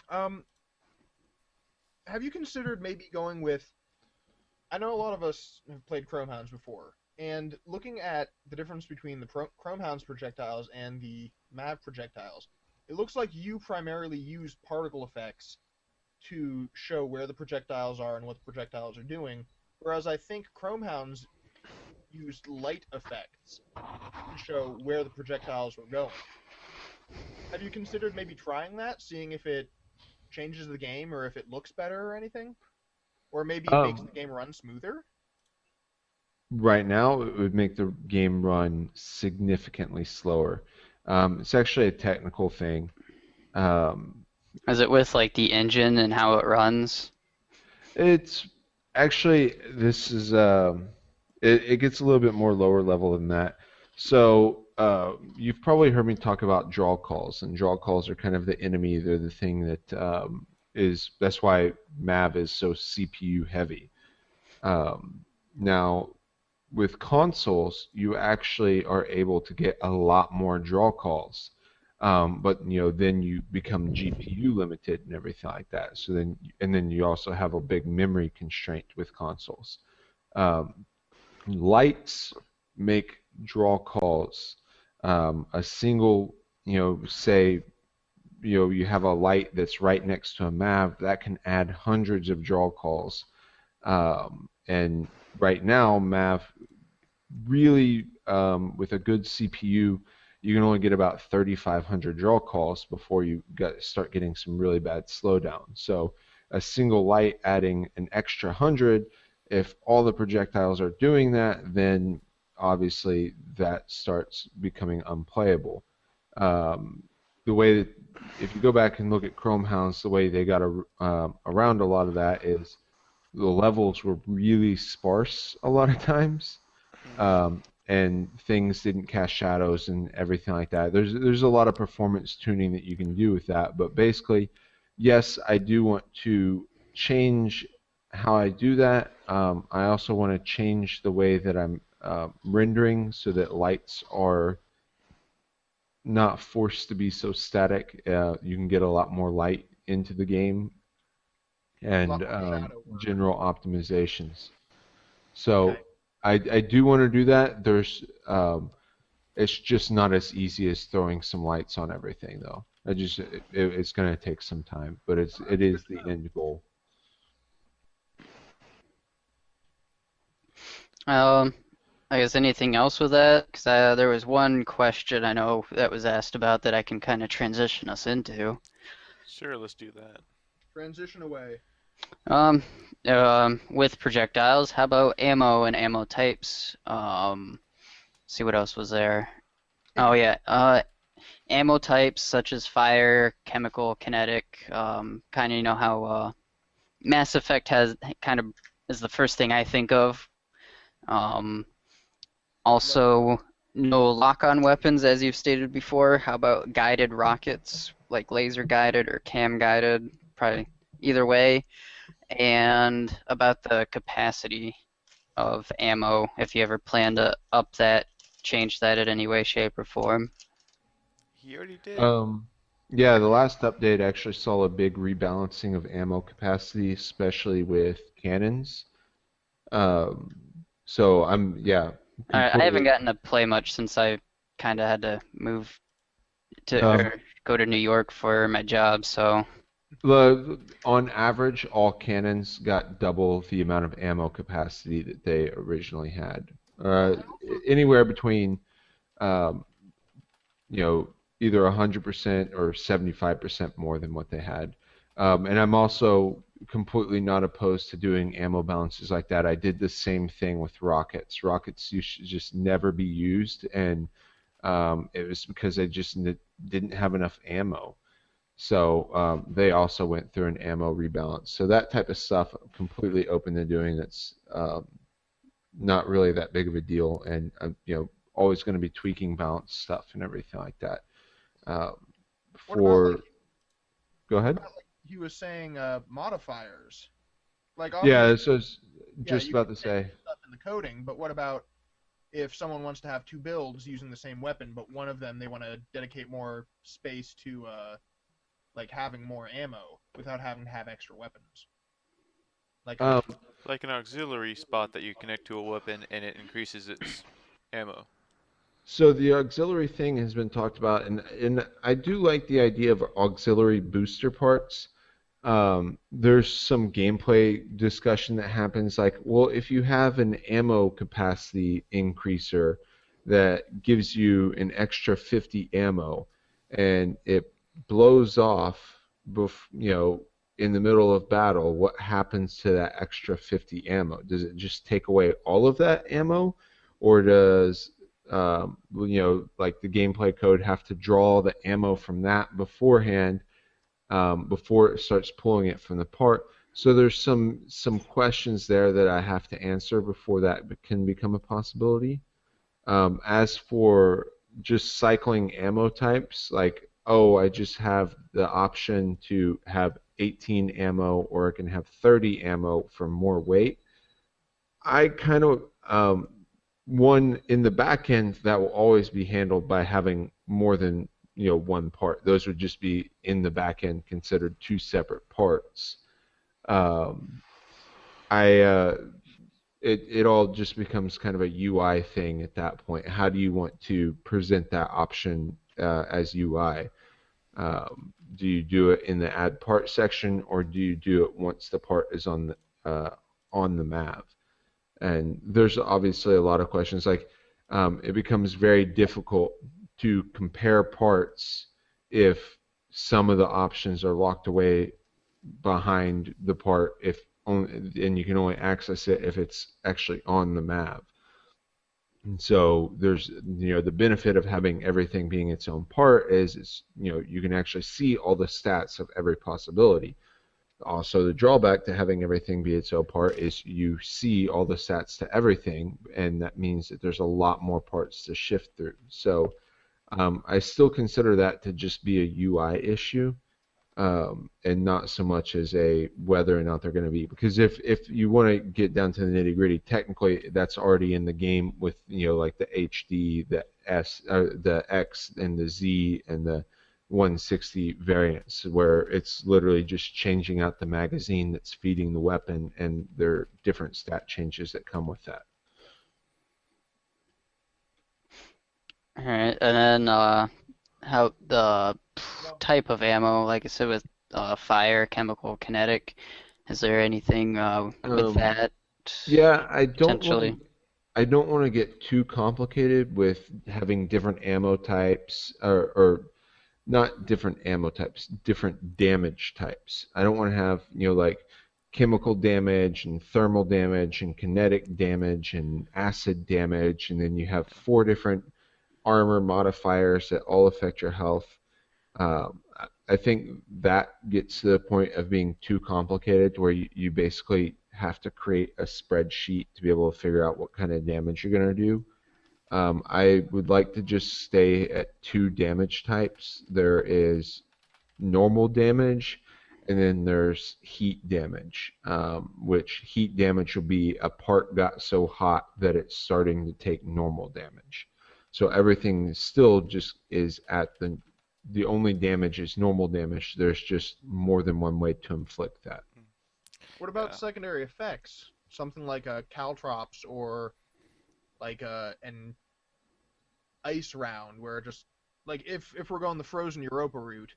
Um, have you considered maybe going with... I know a lot of us have played Chromehounds before, and looking at the difference between the Chromehounds projectiles and the M.A.V projectiles, it looks like you primarily use particle effects to show where the projectiles are and what the projectiles are doing, whereas I think Chromehounds used light effects to show where the projectiles were going. Have you considered maybe trying that, seeing if it changes the game or if it looks better or anything? Or maybe it makes um, the game run smoother? right now, it would make the game run significantly slower. It's actually a technical thing. Um, Is it with like the engine and how it runs? It's actually this is it gets a little bit more lower level than that. So you've probably heard me talk about draw calls, and draw calls are kind of the enemy. They're the thing that that's why M.A.V is so CPU heavy. Now with consoles, you actually are able to get a lot more draw calls. But then you become GPU limited and everything like that. So then you also have a big memory constraint with consoles. Um, Lights make draw calls. A single, say, you have a light that's right next to a MAV that can add hundreds of draw calls. And right now, MAV really, with a good CPU, you can only get about 3,500 draw calls before you start getting some really bad slowdown. So a single light adding an extra 100, if all the projectiles are doing that, then obviously that starts becoming unplayable. Um, the way that if you go back and look at Chrome Hounds, the way they got around a lot of that is the levels were really sparse a lot of times, Mm-hmm. and things didn't cast shadows and everything like that. There's a lot of performance tuning that you can do with that, but basically, yes, I do want to change how I do that. I also want to change the way that I'm rendering so that lights are not forced to be so static. You can get a lot more light into the game A lot and more shadow work. general optimizations. Okay. So I do want to do that. It's just not as easy as throwing some lights on everything, though. It's going to take some time, but Oh, it that's good is to the know. end goal. Um, I guess anything else with that? Because there was one question I know that was asked about that I can kind of transition us into. Sure, let's do that. Transition away. Um, with projectiles, how about ammo and ammo types? See what else was there. Oh Yeah. yeah, ammo types such as fire, chemical, kinetic. Kind of you know how Mass Effect has kind of is the first thing I think of. Um, Like Also, no lock-on weapons, as you've stated before. How about guided rockets, like laser guided or cam guided? Probably either way. And about the capacity of ammo, if you ever plan to up that, change that in any way, shape, or form. He already did. Um, yeah, the last update actually saw a big rebalancing of ammo capacity, especially with cannons. Um, so yeah, I haven't completely. gotten to play much since I kind of had to move to Um, or go to New York for my job, so on average, all cannons got double the amount of ammo capacity that they originally had. well, Uh, I also Anywhere between um, you know, either 100% or 75% more than what they had. And I'm also completely not opposed to doing ammo balances like that. I did the same thing with rockets. Rockets you should just never be used, and it was because they just didn't have enough ammo. So they also went through an ammo rebalance. So that type of stuff I'm completely open to doing. That's not really that big of a deal, and always going to be tweaking balance stuff and everything like that. Uh, what about like for Go what ahead. about like he was saying modifiers? Like Yeah, obviously, so I was yeah, just you can about to change say. stuff in the coding, but what about if someone wants to have two builds using the same weapon, but one of them they want to dedicate more space to like having more ammo without having to have extra weapons? Like a Um, Like an auxiliary spot that you connect to a weapon and it increases its ammo. so the auxiliary thing has been talked about, and I do like the idea of auxiliary booster parts. There's some gameplay discussion that happens like, well, if you have an ammo capacity increaser that gives you an extra 50 ammo and it blows off in the middle of battle, what happens to that extra 50 ammo? Does it just take away all of that ammo, or does like the gameplay code have to draw the ammo from that beforehand before it starts pulling it from the part. So there's some questions there that I have to answer before that can become a possibility. As for just cycling ammo types, like, oh, I just have the option to have 18 ammo or I can have 30 ammo for more weight. I kind of one in the back end that will always be handled by having more than one part. Those would just be in the back end considered two separate parts. Um, I it all just becomes kind of a UI thing at that point. How do you want to present that option as UI? Do you do it in the add part section, or do you do it once the part is on the map? And there's obviously a lot of questions. Like, it becomes very difficult to compare parts if some of the options are locked away behind the part if only, and you can only access it if it's actually on the map. And so there's, the benefit of having everything being its own part is, you can actually see all the stats of every possibility. Also, the drawback to having everything be its own part is you see all the stats to everything, and that means that there's a lot more parts to shift through. So I still consider that to just be a UI issue, and not so much as a whether or not they're going to be. Because if you want to get down to the nitty gritty, technically that's already in the game with like the HD, the the X, and the Z, and the 160 variants, where it's literally just changing out the magazine that's feeding the weapon, and there are different stat changes that come with that. All right, and then how the type of ammo, like I said, with fire, chemical, kinetic. Is there anything with Um, that yeah, potentially? I don't want to get too complicated with having different ammo types, or not different ammo types, different damage types. I don't want to have, like chemical damage and thermal damage and kinetic damage and acid damage, and then you have four different armor modifiers that all affect your health. I think that gets to the point of being too complicated where you basically have to create a spreadsheet to be able to figure out what kind of damage you're going to do. I would like to just stay at two damage types. There is normal damage, and then there's heat damage, which heat damage will be a part got so hot that it's starting to take normal damage. So everything still just is at the only damage is normal damage. There's just more than one way to inflict that. What about Yeah. secondary effects? Something like a caltrops or like an ice round, where just like if we're going the frozen Europa route,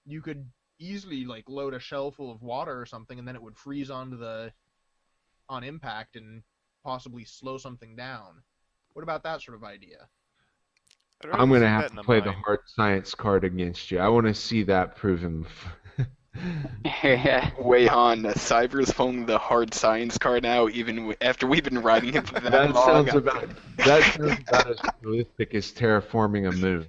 you could easily like load a shell full of water or something, and then it would freeze onto the on impact and possibly slow something down. What about that sort of idea? I'd I'm rather gonna see have that to in a play the mine. hard science card against you. I want to see that proven. Yeah. Way on, Cyber's pulling the hard science card now, even after we've been writing it for that That long. sounds about that sounds about as realistic as terraforming a moon.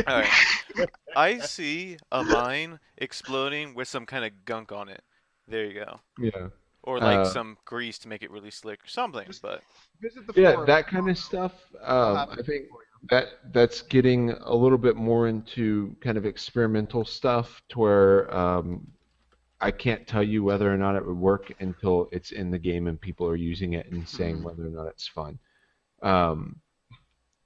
All right. I see a mine exploding with some kind of gunk on it. There you go. Yeah. Or like Uh, some grease to make it really slick or something, Just but visit the yeah, forum. that kind of stuff. I'll have I think for you. that's getting a little bit more into kind of experimental stuff to where I can't tell you whether or not it would work until it's in the game and people are using it and saying whether or not it's fun. Um,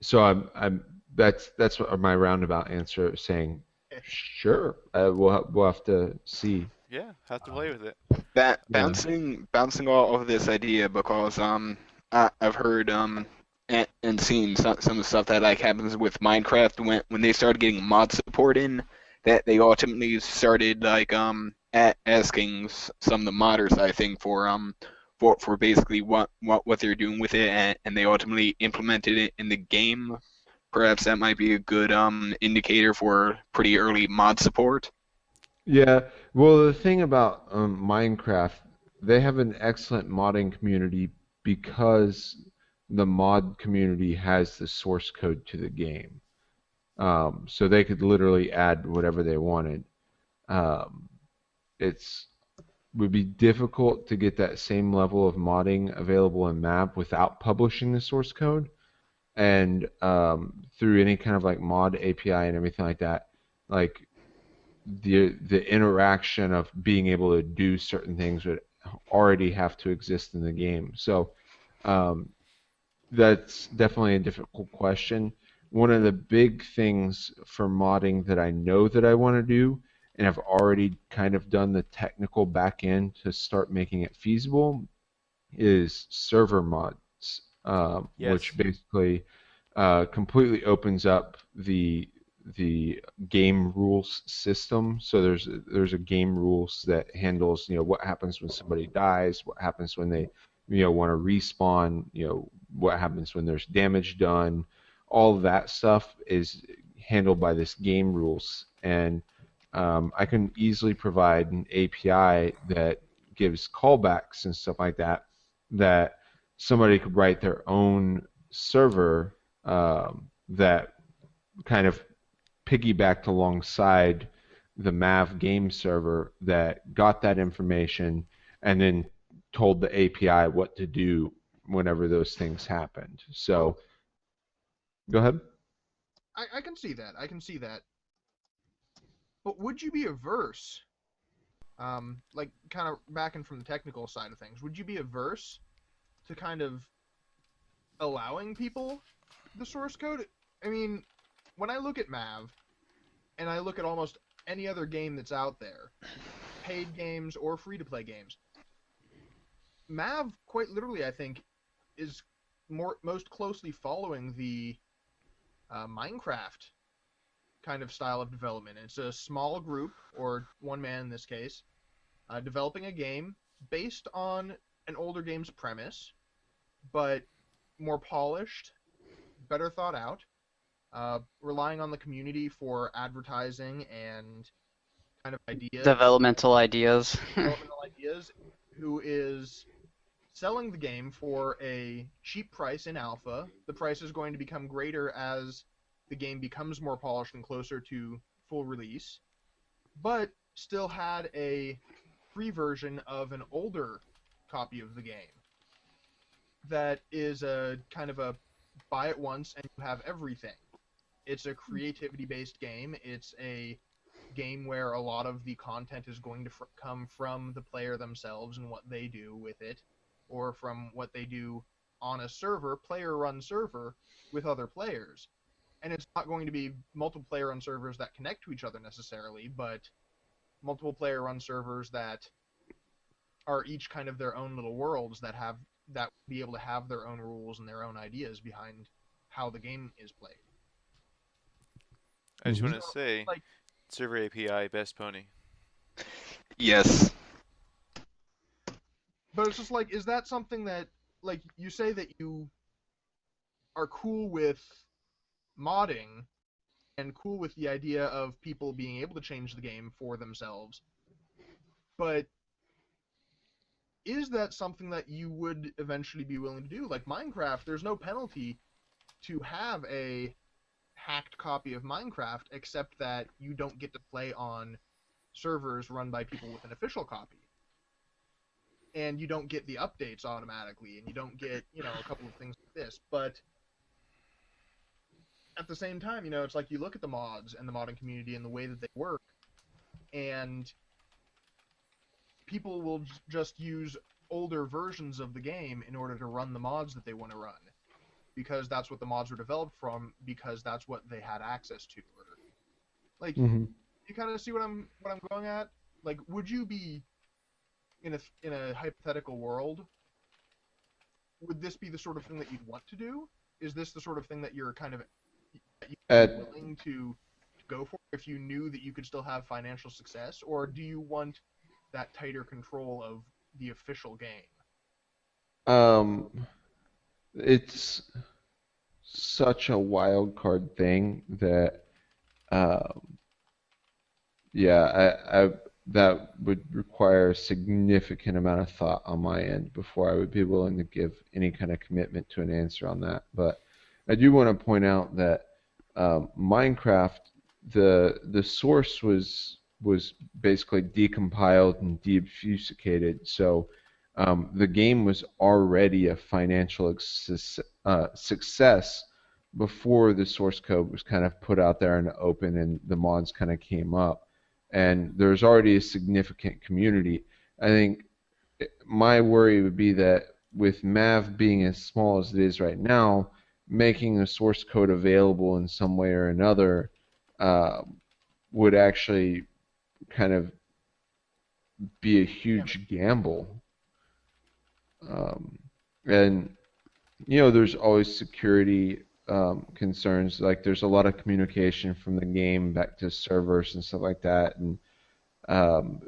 so I'm that's what my roundabout answer saying, sure, we'll have to see. yeah, have to play with it. Yeah. Bouncing off of this idea because I've heard and seen some of the stuff that like happens with Minecraft when they started getting mod support in, that they ultimately started like asking some of the modders, I think, for basically what they're doing with it, and they ultimately implemented it in the game. Perhaps that might be a good indicator for pretty early mod support. Yeah, well, the thing about Minecraft, they have an excellent modding community because the mod community has the source code to the game. So they could literally add whatever they wanted. Um, it's would be difficult to get that same level of modding available in map without publishing the source code and through any kind of like mod API and everything like that. Like the interaction of being able to do certain things would already have to exist in the game. So um, that's definitely a difficult question. One of the big things for modding that I know that I want to do, and I've already kind of done the technical back end to start making it feasible, is server mods, which Yes. basically completely opens up the game rules system. So there's a game rules that handles what happens when somebody dies, what happens when they want to respawn, what happens when there's damage done. All of that stuff is handled by this game rules, and I can easily provide an API that gives callbacks and stuff like that, that somebody could write their own server that kind of piggybacked alongside the M.A.V game server that got that information and then told the API what to do whenever those things happened. Well, So go ahead. I can see that. I can see that. But would you be averse, like kind of backing from the technical side of things, would you be averse to kind of allowing people the source code? I mean, when I look at M.A.V. and I look at almost any other game that's out there, paid games or free-to-play games, M.A.V. quite literally, I think, is most closely following the Minecraft kind of style of development. It's a small group, or one man in this case, developing a game based on an older game's premise, but more polished, better thought out, relying on the community for advertising and kind of ideas, Developmental ideas. developmental ideas, who is selling the game for a cheap price in alpha. The price is going to become greater as the game becomes more polished and closer to full release, but still had a free version of an older copy of the game that is a kind of a buy it once and you have everything. It's a creativity based game. It's a game where a lot of the content is going to come from the player themselves and what they do with it, or from what they do on a server, player run server, with other players. And it's not going to be multiple player run servers that connect to each other necessarily, but multiple player run servers that are each kind of their own little worlds that be able to have their own rules and their own ideas behind how the game is played. I just Hmm. want So, to say, like, server API, best pony. Yes. but it's just like, is that something that, like, you say that you are cool with modding and cool with the idea of people being able to change the game for themselves, but is that something that you would eventually be willing to do? Like Minecraft, there's no penalty to have a hacked copy of Minecraft, except that you don't get to play on servers run by people with an official copy. And you don't get the updates automatically, and you don't get, a couple of things like this. But at the same time, it's like you look at the mods and the modding community and the way that they work, and people will just use older versions of the game in order to run the mods that they want to run, because that's what the mods were developed from, because that's what they had access to. Or, like, Hmm. you kind of see what I'm going at. Like, would you be in a hypothetical world? Would this be the sort of thing that you'd want to do? Is this the sort of thing that you're kind of that you'd be At willing to go for if you knew that you could still have financial success, or do you want that tighter control of the official game? um, it's such a wild card thing that um, yeah, I that would require a significant amount of thought on my end before I would be willing to give any kind of commitment to an answer on that. But I do want to point out that Minecraft, the source was basically decompiled and deobfuscated, so the game was already a financial success before the source code was kind of put out there in the open and the mods kind of came up, and there's already a significant community. I think my worry would be that with M.A.V being as small as it is right now, making the source code available in some way or another uh, would actually kind of be a huge gamble. Um, and there's always security concerns. Like there's a lot of communication from the game back to servers and stuff like that, and um,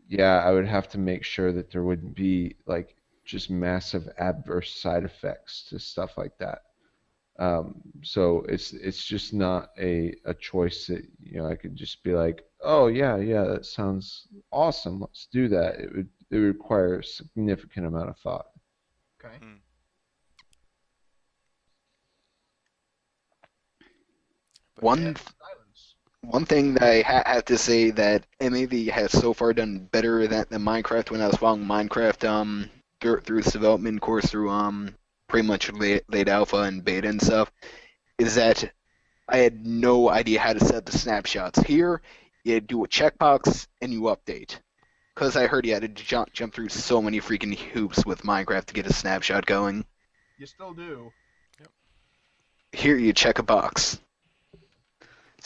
yeah, I would have to make sure that there wouldn't be like just massive adverse side effects to stuff like that. So it's just not a choice that I could just be like, oh yeah, that sounds awesome. Let's do that. It would require a significant amount of thought. Okay. Mm. But yeah, One Silence. one thing that I have to say that M.A.V has so far done better than Minecraft when I was following Minecraft through its development course through pretty much late alpha and beta and stuff is that I had no idea how to set the snapshots. Here, you do a checkbox and you update. Because I heard you had to jump through so many freaking hoops with Minecraft to get a snapshot going. You still do. yep, Here, you check a box.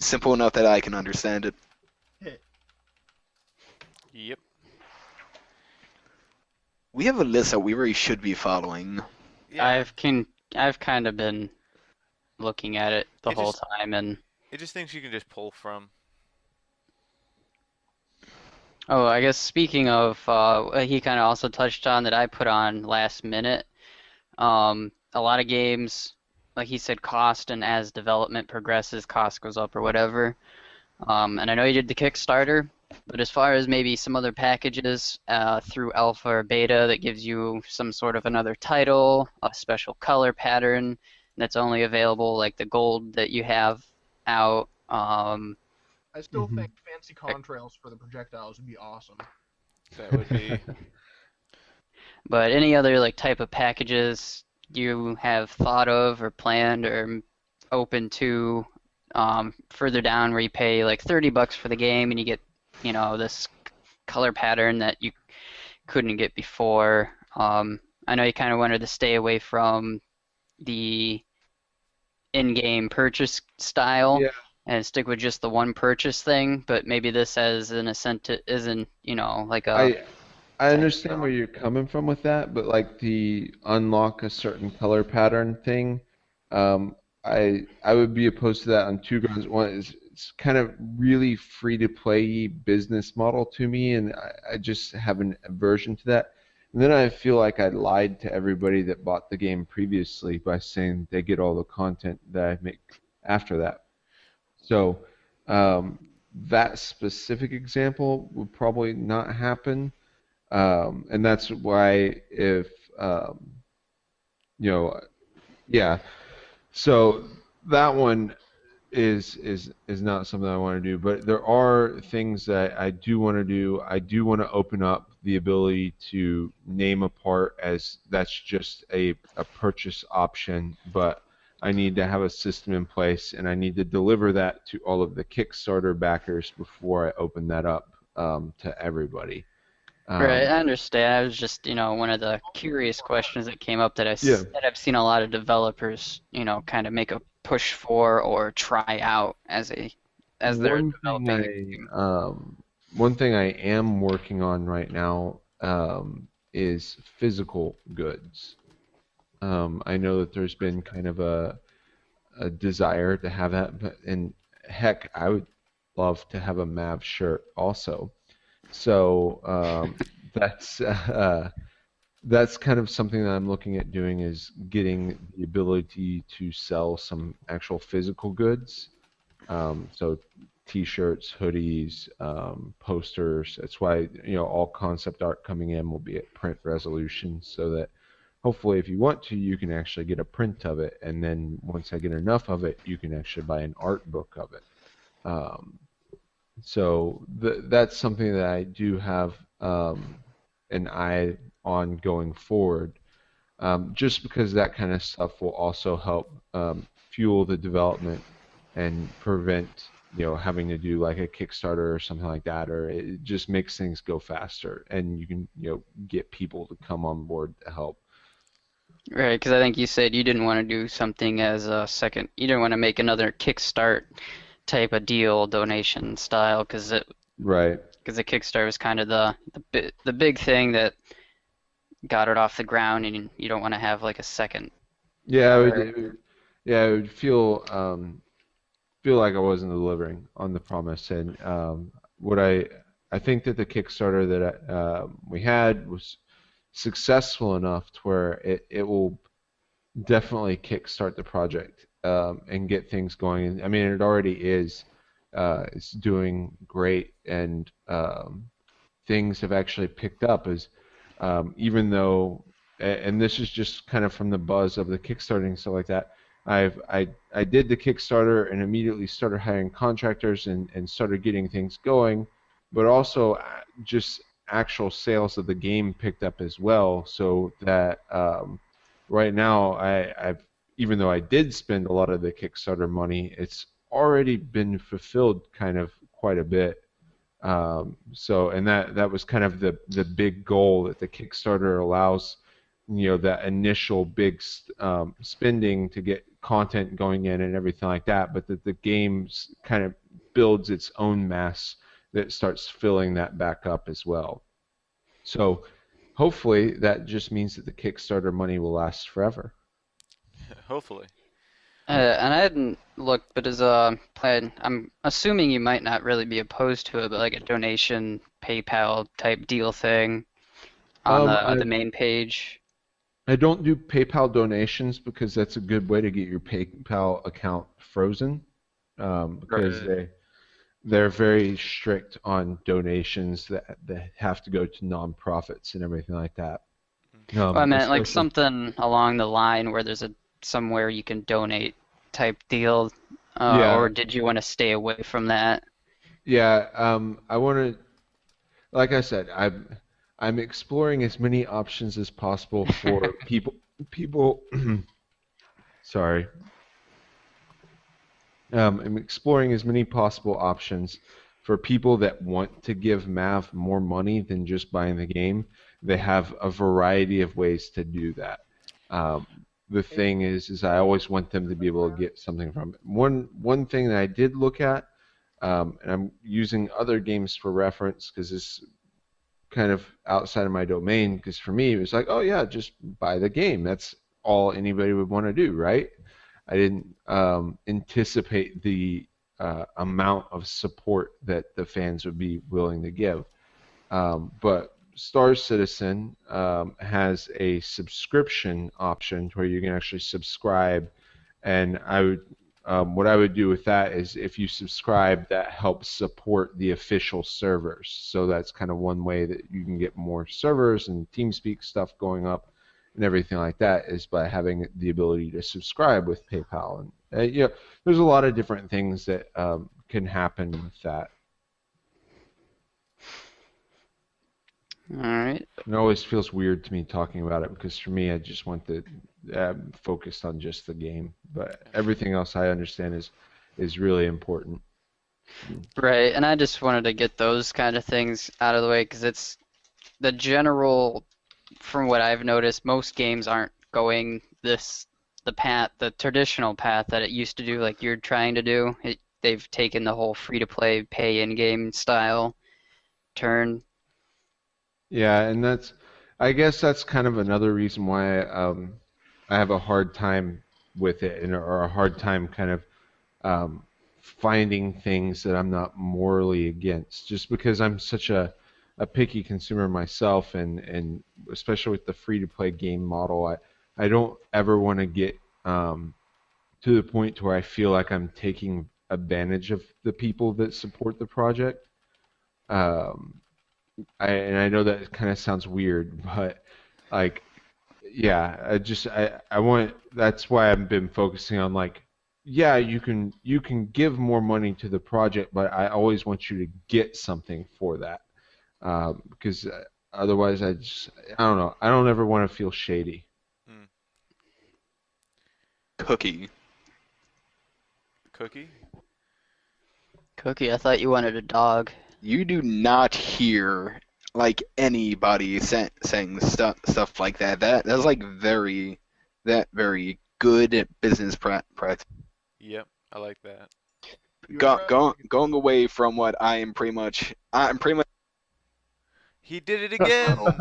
Simple enough that I can understand it. Hit. yep. We have a list that we really should be following. Yeah. I've kind of been looking at it the It whole just time, and it just things you can just pull from. oh, I guess speaking of, he kind of also touched on that I put on last minute. A lot of games, like he said, cost and as development progresses, cost goes up or whatever. And I know you did the Kickstarter, but as far as maybe some other packages through alpha or beta that gives you some sort of another title, a special color pattern that's only available, like the gold that you have out. I still Hmm. think fancy contrails for the projectiles would be awesome. That would be. But any other like type of packages you have thought of or planned or open to further down where you pay like $30 for the game and you get, this color pattern that you couldn't get before. I know you kind of wanted to stay away from the in-game purchase style Yeah, and stick with just the one purchase thing, but maybe this as an incentive isn't, like a I I type understand of where you're coming from with that, but like the unlock a certain color pattern thing, um, I would be opposed to that on two grounds. One is it's kind of really free to play business model to me, and I just have an aversion to that. And then I feel like I lied to everybody that bought the game previously by saying they get all the content that I make after that. So um, that specific example would probably not happen. And that's why if um, you know, yeah. So that one is not something I want to do. But there are things that I do want to do. I do want to open up the ability to name a part as that's just a purchase option, but I need to have a system in place, and I need to deliver that to all of the Kickstarter backers before I open that up to everybody. Right, Um, I understand. I was just, one of the curious questions that came up that yeah. that I've seen a lot of developers, kind of make a push for or try out as they're One thing developing the I game. one thing I am working on right now is physical goods. I know that there's been kind of a desire to have that, but and heck, I would love to have a M.A.V shirt also. So that's kind of something that I'm looking at doing is getting the ability to sell some actual physical goods. So t-shirts, hoodies, posters. That's why, all concept art coming in will be at print resolution so that hopefully if you want to, you can actually get a print of it. And then once I get enough of it, you can actually buy an art book of it. Um, so that's something that I do have an eye on going forward, just because that kind of stuff will also help fuel the development and prevent having to do like a Kickstarter or something like that, or it just makes things go faster, and you can get people to come on board to help. Right, because I think you said you didn't want to do something as a second, you didn't want to make another Kickstart type of deal, donation style, Right. because the Kickstarter was kind of the big thing that got it off the ground, and you don't want to have like a second Yeah, or yeah, it would feel like I wasn't delivering on the promise, and what I think that the Kickstarter that we had was successful enough to where it will definitely kickstart the project and get things going. I mean, it already is. It's doing great, and things have actually picked up. As even though, and this is just kind of from the buzz of the Kickstarting and stuff like that. I did the Kickstarter and immediately started hiring contractors and started getting things going, but also just actual sales of the game picked up as well. So that right now I've even though I did spend a lot of the Kickstarter money, it's already been fulfilled kind of quite a bit. So, and that was kind of the big goal that the Kickstarter allows, that initial big spending to get content going in and everything like that, but that the game kind of builds its own mass that starts filling that back up as well. So, hopefully, that just means that the Kickstarter money will last forever. Hopefully. And I hadn't looked, but as a plan, I'm assuming you might not really be opposed to it, but like a donation PayPal type deal thing on Um, the I main page. I don't do PayPal donations because that's a good way to get your PayPal account frozen, because Right. they're very strict on donations that have to go to nonprofits and everything like that. Mm. Well, I meant like Especially, something along the line where there's a somewhere you can donate type deal, or yeah, did you want to stay away from that? yeah. I want to, like I said, I'm exploring as many options as possible for people. Sorry, I'm exploring as many possible options for people that want to give Mav more money than just buying the game. They have a variety of ways to do that. Um, the Hey, thing is I always want them to be able to get something from it. One thing that I did look at, and I'm using other games for reference because this kind of outside of my domain. Because for me, it was like, oh yeah, just buy the game. That's all anybody would want to do, right? I didn't anticipate the amount of support that the fans would be willing to give. But Star Citizen has a subscription option where you can actually subscribe, and what I would do with that is if you subscribe, that helps support the official servers. So that's kind of one way that you can get more servers and TeamSpeak stuff going up and everything like that is by having the ability to subscribe with PayPal. And there's a lot of different things that can happen with that. All right. It always feels weird to me talking about it because for me, I just want the focused on just the game, but everything else I understand is really important. Right, and I just wanted to get those kind of things out of the way because it's the general, from what I've noticed, most games aren't going the traditional path that it used to do, like you're trying to do. They've taken the whole free-to-play, pay-in-game style turn. Yeah, and I guess that's kind of another reason why I have a hard time with it, or a hard time kind of finding things that I'm not morally against, just because I'm such a picky consumer myself, and especially with the free to play game model, I don't ever want to get to the point to where I feel like I'm taking advantage of the people that support the project. Um, and I know that kind of sounds weird, but like, yeah, I want that's why I've been focusing on like, yeah, you can give more money to the project, but I always want you to get something for that, because otherwise I don't know, I don't ever want to feel shady. Mm. Cookie. Cookie? Cookie, I thought you wanted a dog. You do not hear like anybody saying stuff like that. That's like very good business practice. Yep, I like that. you ever have like Going away from what I'm pretty much He did it again! model.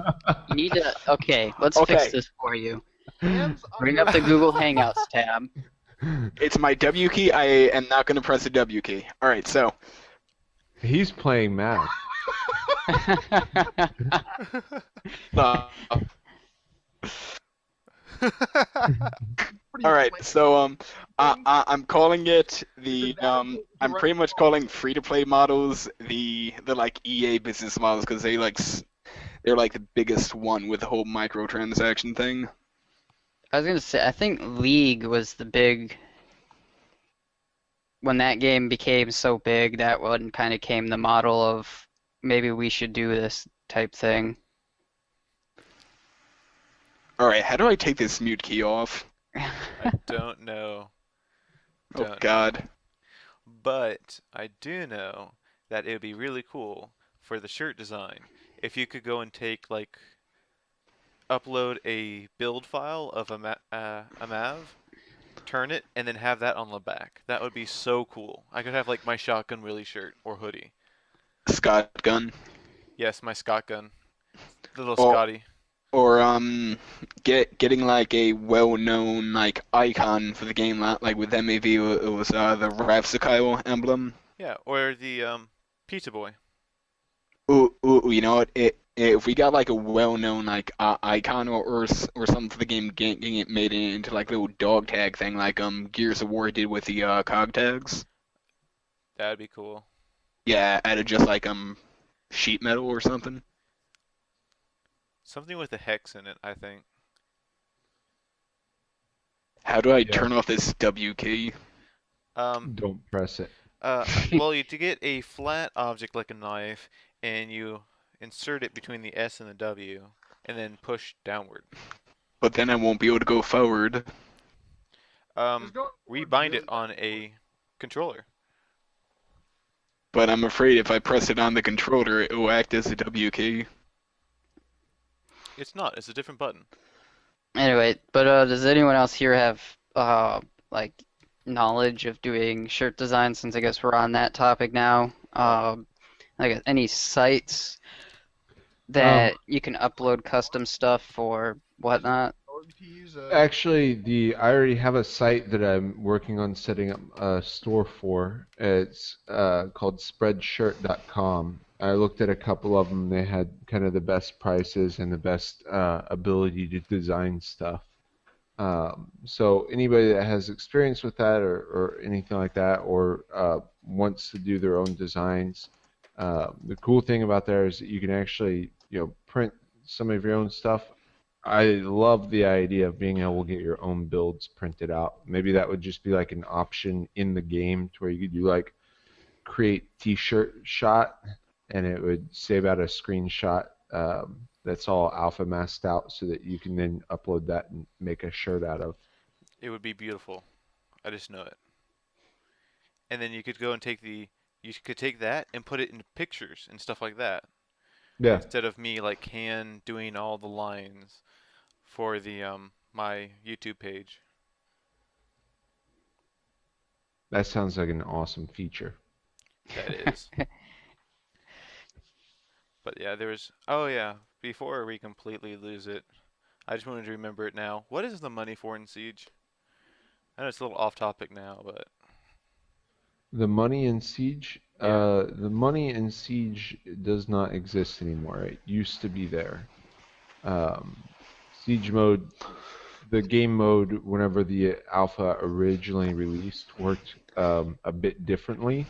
You need to, okay, let's fix Okay, this for you. hands Bring under up the Google Hangouts tab. it's my W key. I am not going to press the W key. All right, so He's playing math. uh, Pretty All right, plain so thing. I'm calling it Is the it adequate to I'm run pretty much a calling free to play models the like EA business models because they're like the biggest one with the whole microtransaction thing. I was gonna say, I think League was the big when that game became so big. That one kind of came the model of maybe we should do this type thing. All right, how do I take this mute key off? I don't know. Oh Don't know. God, But I do know that it would be really cool for the shirt design if you could go and take like upload a build file of a MAV, turn it, and then have that on the back. That would be so cool. I could have like my shotgun Willie shirt or hoodie. Scott gun. Yes, my Scott gun, the little Or Scotty. or getting like a well-known like icon for the game like with M.A.V. It was the Ravsakyle emblem. Yeah, or the Pizza Boy. Ooh, you know what? If we got like a well-known like icon or something for the game, getting it made into like a little dog tag thing, like Gears of War did with the cog tags. That'd be cool. Yeah, added just like sheet metal or something. Something with a hex in it, I think. How do I Yeah, turn off this W key? Um, don't press it. well, to get a flat object like a knife, and you insert it between the S and the W, and then push downward. But then I won't be able to go forward. Just going forward's Rebind it really on a controller. But I'm afraid if I press it on the controller, it will act as a W key. It's not. It's a different button. Anyway, but does anyone else here have like knowledge of doing shirt design since I guess we're on that topic now? Like any sites Um, that you can upload custom stuff or whatnot? forward keys. Actually, the I already have a site that I'm working on setting up a store for. It's called spreadshirt.com. I looked at a couple of them. They had kind of the best prices and the best ability to design stuff. So anybody that has experience with that or anything like that or wants to do their own designs, the cool thing about there is that you can actually, print some of your own stuff. I love the idea of being able to get your own builds printed out. Maybe that would just be like an option in the game to where you could do like create t-shirt shot and it would save out a screenshot that's all alpha masked out so that you can then upload that and make a shirt out of. It would be beautiful. I just know it. And then you could go and you could take that and put it into pictures and stuff like that. Yeah, Instead of me like hand doing all the lines for the my YouTube page. that sounds like an awesome feature. That is. But yeah, oh yeah, before we completely lose it, I just wanted to remember it now. What is the money for in Siege? I know it's a little off topic now, but The money in Siege, yeah. the money in Siege does not exist anymore. It used to be there. Um, Siege mode, the game mode, whenever the alpha originally released, worked a bit differently,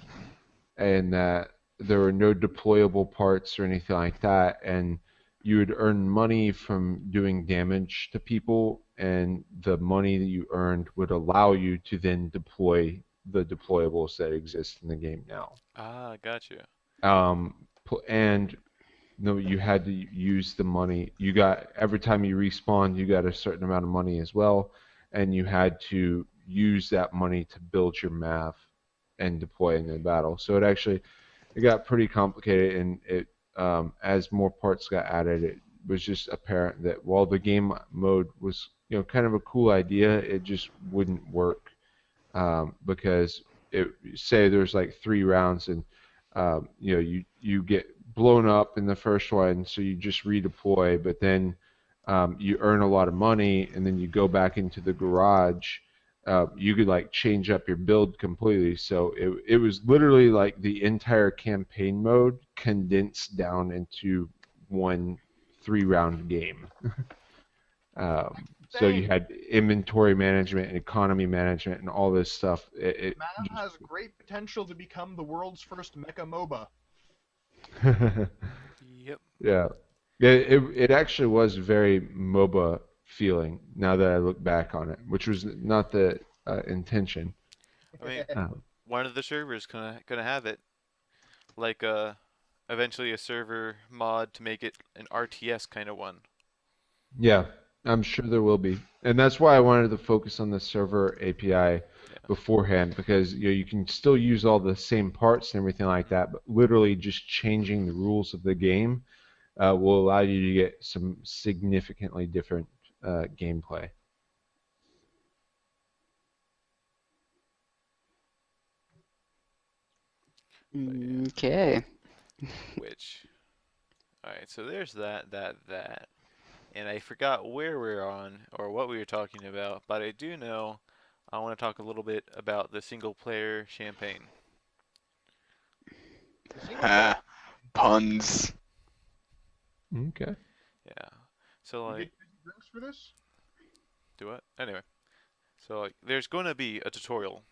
and that there were no deployable parts or anything like that, and you would earn money from doing damage to people, and the money that you earned would allow you to then deploy the deployables that exist in the game now. Ah, gotcha. And no, you had to use the money. You got every time you respawned, you got a certain amount of money as well, and you had to use that money to build your MAV and deploy in the battle. So it got pretty complicated, and as more parts got added, it was just apparent that while the game mode was kind of a cool idea, it just wouldn't work because say there's like 3 rounds and you get blown up in the first one, so you just redeploy, but then you earn a lot of money, and then you go back into the garage. You could like change up your build completely. So it was literally like the entire campaign mode condensed down into one 3-round game. So you saying, had inventory management and economy management and all this stuff. It M.A.V just has great potential to become the world's first mecha MOBA. Yep. yeah. It actually was very MOBA feeling now that I look back on it, which was not the intention. I mean, Um, one of the servers gonna have it, like eventually a server mod to make it an RTS kind of one. yeah, I'm sure there will be, and that's why I wanted to focus on the server API Yeah. beforehand because you can still use all the same parts and everything like Mhm. that, but literally just changing the rules of the game will allow you to get some significantly different gameplay. But yeah. Okay. Which. All right. So there's that. And I forgot where we are on or what we were talking about, but I do know I want to talk a little bit about the single player champagne. The single player, Ah, puns. Okay. Yeah. So you like, get fizzy drinks for this? do what? Anyway, so like, there's going to be a tutorial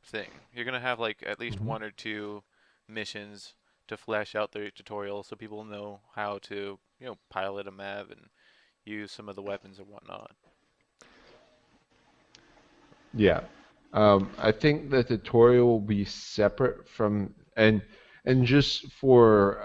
thing. You're gonna have like at least Hmm. one or two missions to flesh out the tutorial so people know how to, pilot a MAV and use some of the weapons and whatnot. Yeah. I think the tutorial will be separate from and just for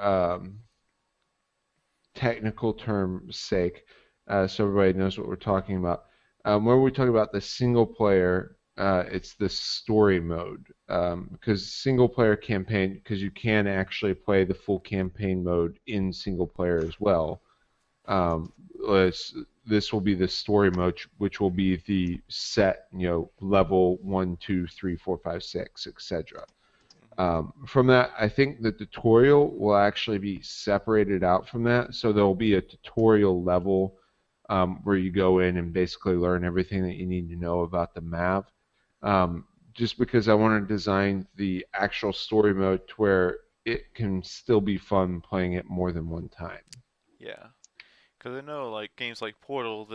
technical terms sake, so everybody knows what we're talking about. When we're talking about the single player, it's the story mode. Because single player campaign, because you can actually play the full campaign mode in single player as well. This will be the story mode, which will be the set, level 1, 2, 3, 4, 5, 6, etc. Hmm. From that, I think the tutorial will actually be separated out from that. So there'll be a tutorial level where you go in and basically learn everything that you need to know about the map. Just because I want to design the actual story mode to where it can still be fun playing it more than one time. Yeah, because I know like games like Portal,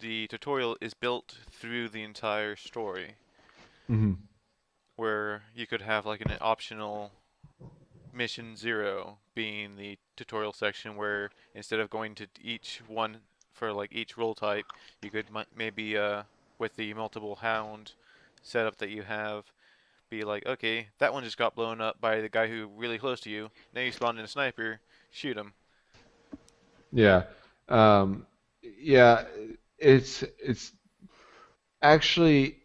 the tutorial is built through the entire story, Hmm. where you could have like an optional mission 0 being the tutorial section where instead of going to each one for like each role type, you could maybe with the multiple hound setup that you have be like, okay, that one just got blown up by the guy who really close to you. Now you spawn in a sniper, shoot him. Yeah. Um, yeah, it's actually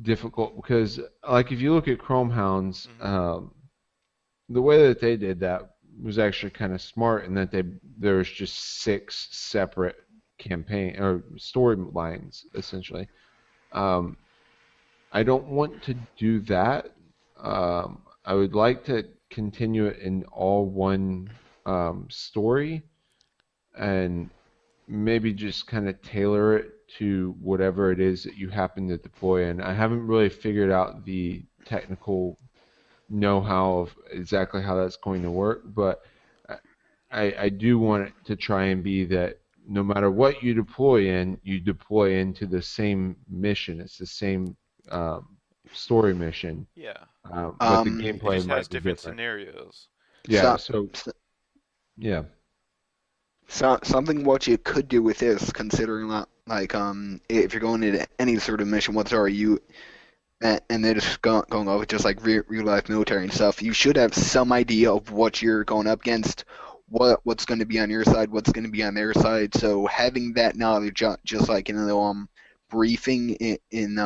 difficult because like if you look at Chrome Hounds, Hmm. the way that they did that was actually kind of smart in that there's just 6 separate campaign or storylines essentially. Um, I don't want to do that. I would like to continue it in all one story and maybe just kind of tailor it to whatever it is that you happen to deploy in. I haven't really figured out the technical know-how of exactly how that's going to work, but I do want it to try and be that no matter what you deploy into the same mission. It's the same um, story mission, Yeah, but the Um, it gameplay just has might be different different. scenarios. Yeah, so, so so yeah. something what you could do with this, considering that, like, if you're going into any sort of mission whatsoever, and they're just going over just like real life military and stuff, you should have some idea of what you're going up against, what's going to be on your side, what's going to be on their side. So having that knowledge, just like in the briefing in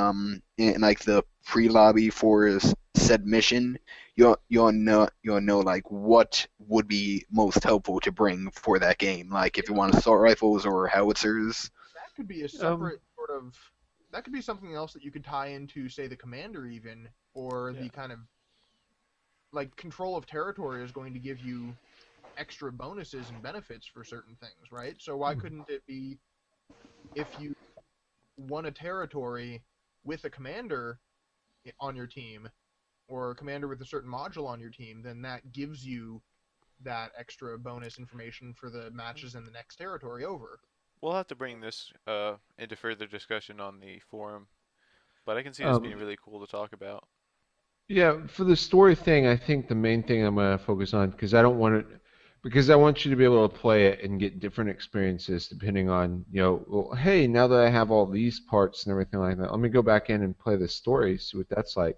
like the pre lobby for said mission, you'll know like what would be most helpful to bring for that game. Like if Yeah, you want assault rifles or howitzers. that could be a Um, separate sort of. That could be something else that you could tie into, say, the commander even, or Yeah. the kind of like control of territory is going to give you extra bonuses and benefits for certain things, right? So why couldn't it be if you won a territory with a commander on your team or a commander with a certain module on your team, then that gives you that extra bonus information for the matches in the next territory over. we'll have to bring this into further discussion on the forum, but I can see this being Um, really cool to talk about. Yeah, for the story thing, I think the main thing I'm gonna focus on because I don't want it because I want you to be able to play it and get different experiences depending on, well, hey, now that I have all these parts and everything like that, let me go back in and play the story, see what that's like.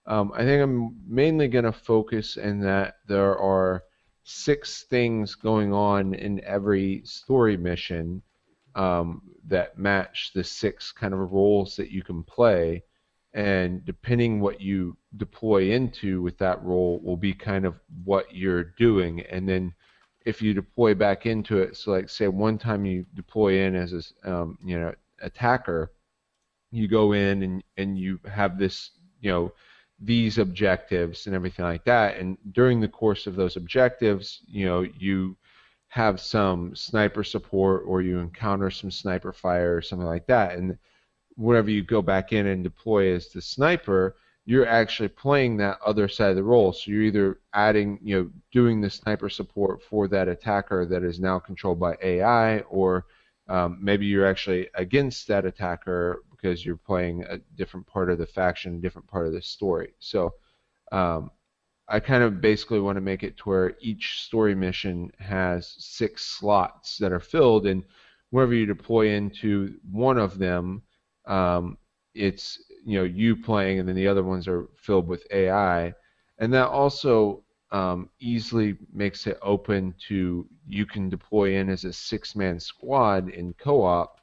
I think I'm mainly gonna focus in that there are 6 things going on in every story mission that match the 6 kind of roles that you can play. And depending what you deploy into with that role will be kind of what you're doing. And then if you deploy back into it, so like say one time you deploy in as a attacker, you go in and you have this, these objectives and everything like that. And during the course of those objectives, you have some sniper support or you encounter some sniper fire or something like that. And whenever you go back in and deploy as the sniper, you're actually playing that other side of the role. So you're either adding, doing the sniper support for that attacker that is now controlled by AI, or maybe you're actually against that attacker because you're playing a different part of the faction, different part of the story. So um, I kind of basically want to make it to where each story mission has 6 slots that are filled, and whenever you deploy into one of them, um, it's you playing, and then the other ones are filled with AI, and that also easily makes it open to you can deploy in as a 6-man squad in co-op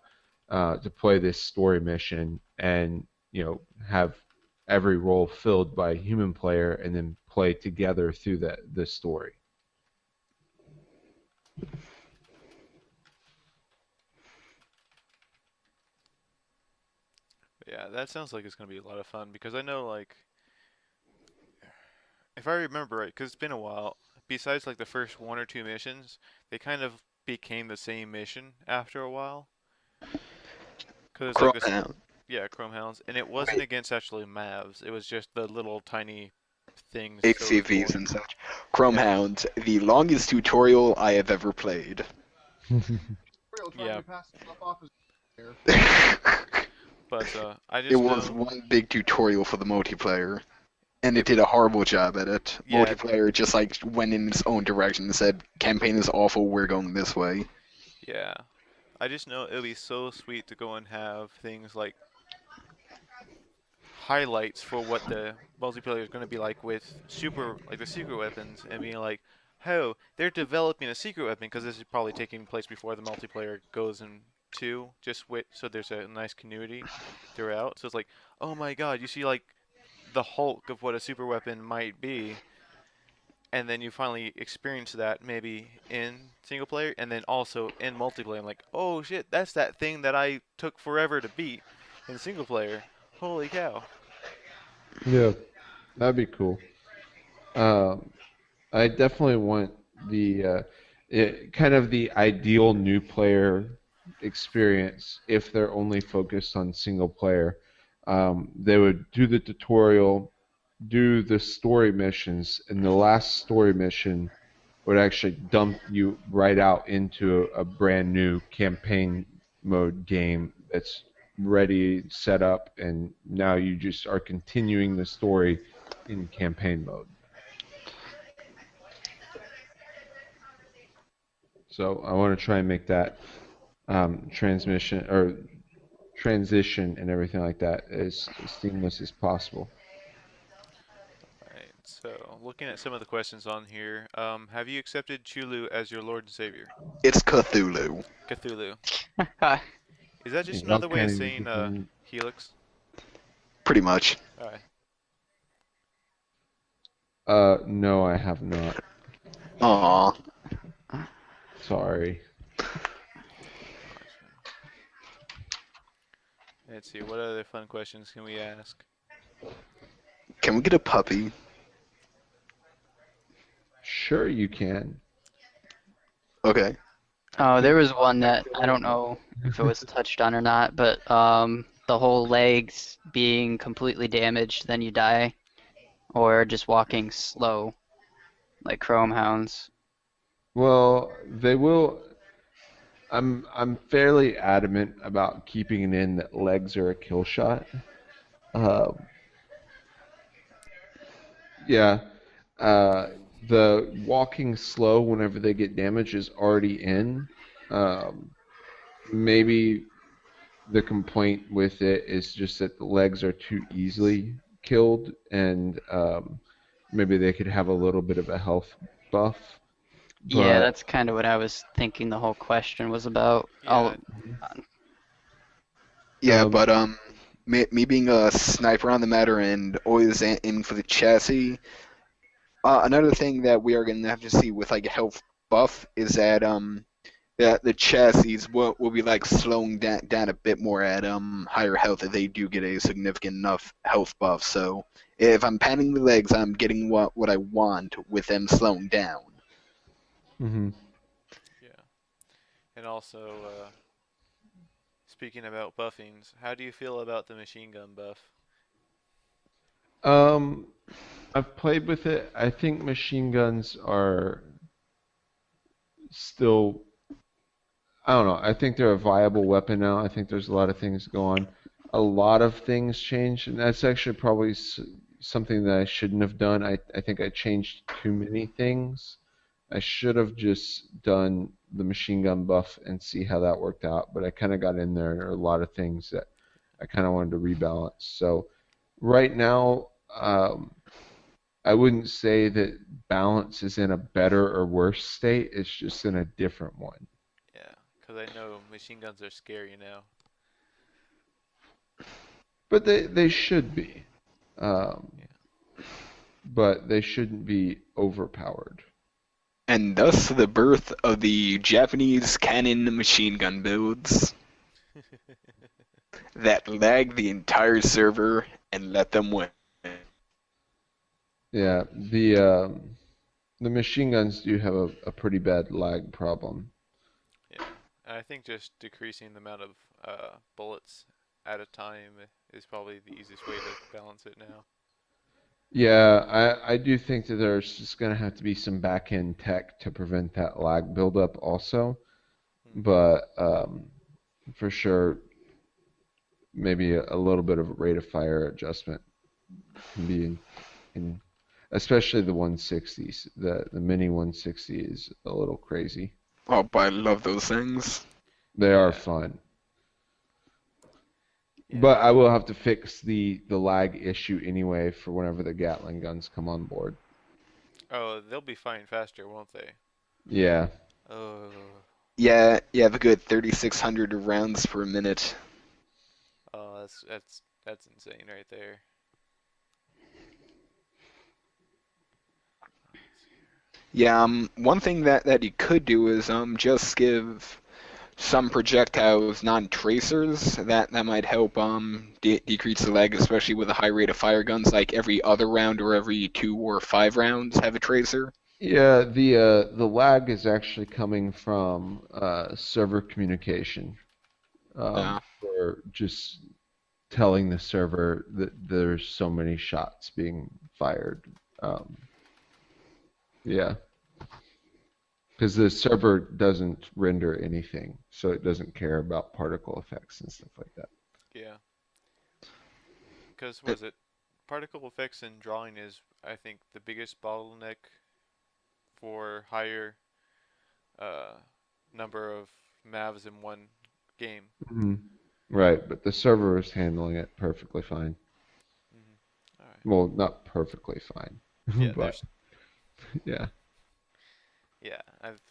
to play this story mission, and have every role filled by a human player and then play together through the story. But yeah, that sounds like it's gonna be a lot of fun because I know like if I remember right, because it's been a while. Besides like the first 1 or 2 missions, they kind of became the same mission after a while. Because it's like Chrome this, Hound. yeah, Chrome Hounds, and it wasn't Wait, against actually M.A.Vs. It was just the little tiny things so HCVs deploying. and such. Chrome Yeah, Hound, the longest tutorial I have ever played. Real trying yeah, to pass stuff off as there. but I It just was know, one big tutorial for the multiplayer, and it it, did a horrible job at it. yeah, Multiplayer just like went in its own direction and said, "Campaign is awful. We're going this way." yeah. I just know it'll be so sweet to go and have things like highlights for what the multiplayer is going to be like with like the secret weapons, and being like, oh, they're developing a secret weapon because this is probably taking place before the multiplayer goes into just wait, so there's a nice continuity throughout. So it's like, oh my God, you see like the Hulk of what a super weapon might be, and then you finally experience that maybe in single player, and then also in multiplayer. I'm like, oh shit, that's that thing that I took forever to beat in single player. Holy cow! Yeah, that'd be cool. Um, I definitely want kind of the ideal new player experience if they're only focused on single player. They would do the tutorial, do the story missions, and the last story mission would actually dump you right out into a brand new campaign mode game that's ready, set up, and now you just are continuing the story in campaign mode. So I want to try and make that transmission or transition and everything like that as seamless as possible. Right. So, looking at some of the questions on here, have you accepted Chulu as your Lord and Savior? It's Cthulhu, Cthulhu. Uh, Is that And just y'all another way of can't even saying get the Helix? pretty much. Alright. no, I have not. Aw, Sorry. Gotcha. Let's see, what other fun questions can we ask? can we get a puppy? Sure you can. Okay. oh, there was one that I don't know if it was touched on or not, but the whole legs being completely damaged, then you die, or just walking slow like chrome hounds. Well, they will. I'm fairly adamant about keeping it in that legs are a kill shot. Uh, yeah. Uh, the walking slow whenever they get damaged is already in. Um, maybe the complaint with it is just that the legs are too easily killed, and maybe they could have a little bit of a health buff. Yeah, But that's kind of what I was thinking the whole question was about. Yeah, Yeah, um, but me being a sniper on the matter and always aiming for the chassis. Another thing that we are gonna have to see with like a health buff is that that the chassis will be like slowing down a bit more at higher health if they do get a significant enough health buff. So if I'm panning the legs, I'm getting what I want with them slowing down. mhm. yeah. And also, speaking about buffings, how do you feel about the machine gun buff? um, I've played with it. I think machine guns are still, I don't know. I think they're a viable weapon now. I think there's a lot of things go on. A lot of things changed, and that's actually probably something that I shouldn't have done. I think I changed too many things. I should have just done the machine gun buff and see how that worked out, but I kind of got in there, and there are a lot of things that I kind of wanted to rebalance. So right now, I wouldn't say that balance is in a better or worse state. It's just in a different one. Yeah, because I know machine guns are scary now. But they should be. Um, Yeah. but they shouldn't be overpowered. And thus the birth of the Japanese cannon machine gun builds that lag the entire server and let them win. Yeah, the machine guns do have a pretty bad lag problem. Yeah. And I think just decreasing the amount of bullets at a time is probably the easiest way to balance it now. Yeah, I do think that there's just gonna have to be some back end tech to prevent that lag buildup also. Hmm. But for sure, maybe a little bit of a rate of fire adjustment can be in especially the 160s. The mini 160 is a little crazy. Oh, but I love those things. They are Yeah. fun. Yeah. But I will have to fix the lag issue anyway for whenever the Gatling guns come on board. Oh, they'll be firing faster, won't they? Yeah. Oh. Yeah, you have a good 3,600 rounds per minute. Oh, that's insane right there. Let's see Yeah, one thing that you could do is just give some projectiles non-tracers. That might help decrease the lag, especially with a high rate of fire guns. Like every other round or every 2 or 5 rounds, have a tracer. Yeah, the lag is actually coming from server communication. For just telling the server that there's so many shots being fired. Um, yeah, because the server doesn't render anything, so it doesn't care about particle effects and stuff like that. Yeah. Because was it particle effects in drawing is I think the biggest bottleneck for higher uh, number of MAVs in one game. Mhm. Right, but the server is handling it perfectly fine. Hmm. All right. Well, not perfectly fine, Yeah, but there's yeah. yeah, I've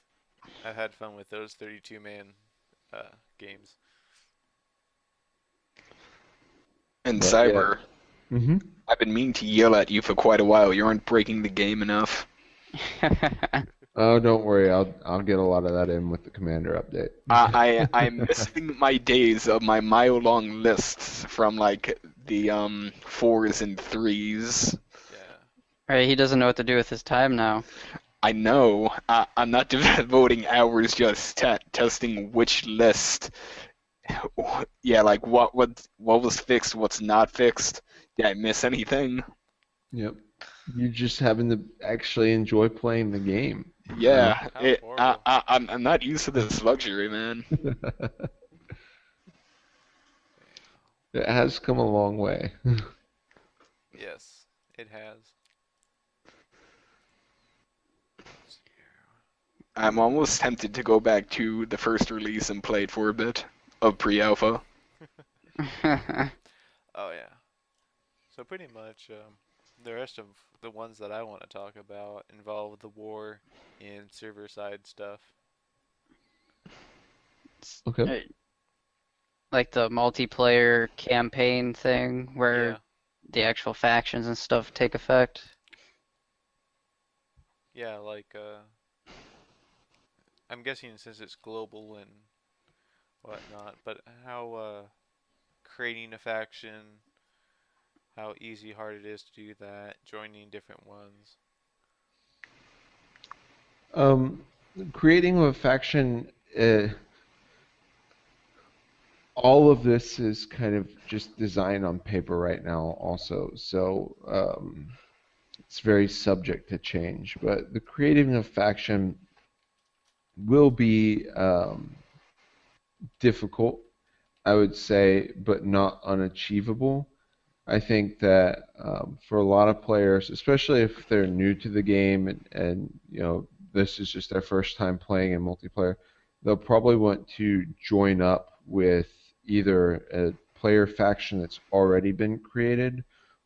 had fun with those 32 man games. And But yeah. Cyber, Hmm. I've been meaning to yell at you for quite a while. You aren't breaking the game enough. Oh, don't worry. I'll get a lot of that in with the commander update. I'm missing my days of my mile-long lists from like the fours and threes. Yeah. Right, he doesn't know what to do with his time now. I know. I'm not devoting hours just testing which list. Yeah, like what was fixed, what's not fixed. Did I miss anything? Yep. You just happen to actually enjoy playing the game, you know? Yeah, How horrible. I'm not used to this luxury, man. It has come a long way. Yes, it has. Let's see I'm almost tempted to go back to the first release and play it for a bit of pre-alpha. here. Oh yeah. So pretty much, the rest of the ones that I want to talk about involve the war and server side stuff. Okay. Like the multiplayer campaign thing where Yeah, the actual factions and stuff take effect. yeah, like I'm guessing since it's global and whatnot, but how creating a faction, how easy, hard it is to do that, joining different ones. Um, Creating a faction, all of this is kind of just design on paper right now, also. So it's very subject to change. But the creating a faction will be difficult, I would say, but not unachievable. I think that for a lot of players, especially if they're new to the game and this is just their first time playing in multiplayer, they'll probably want to join up with either a player faction that's already been created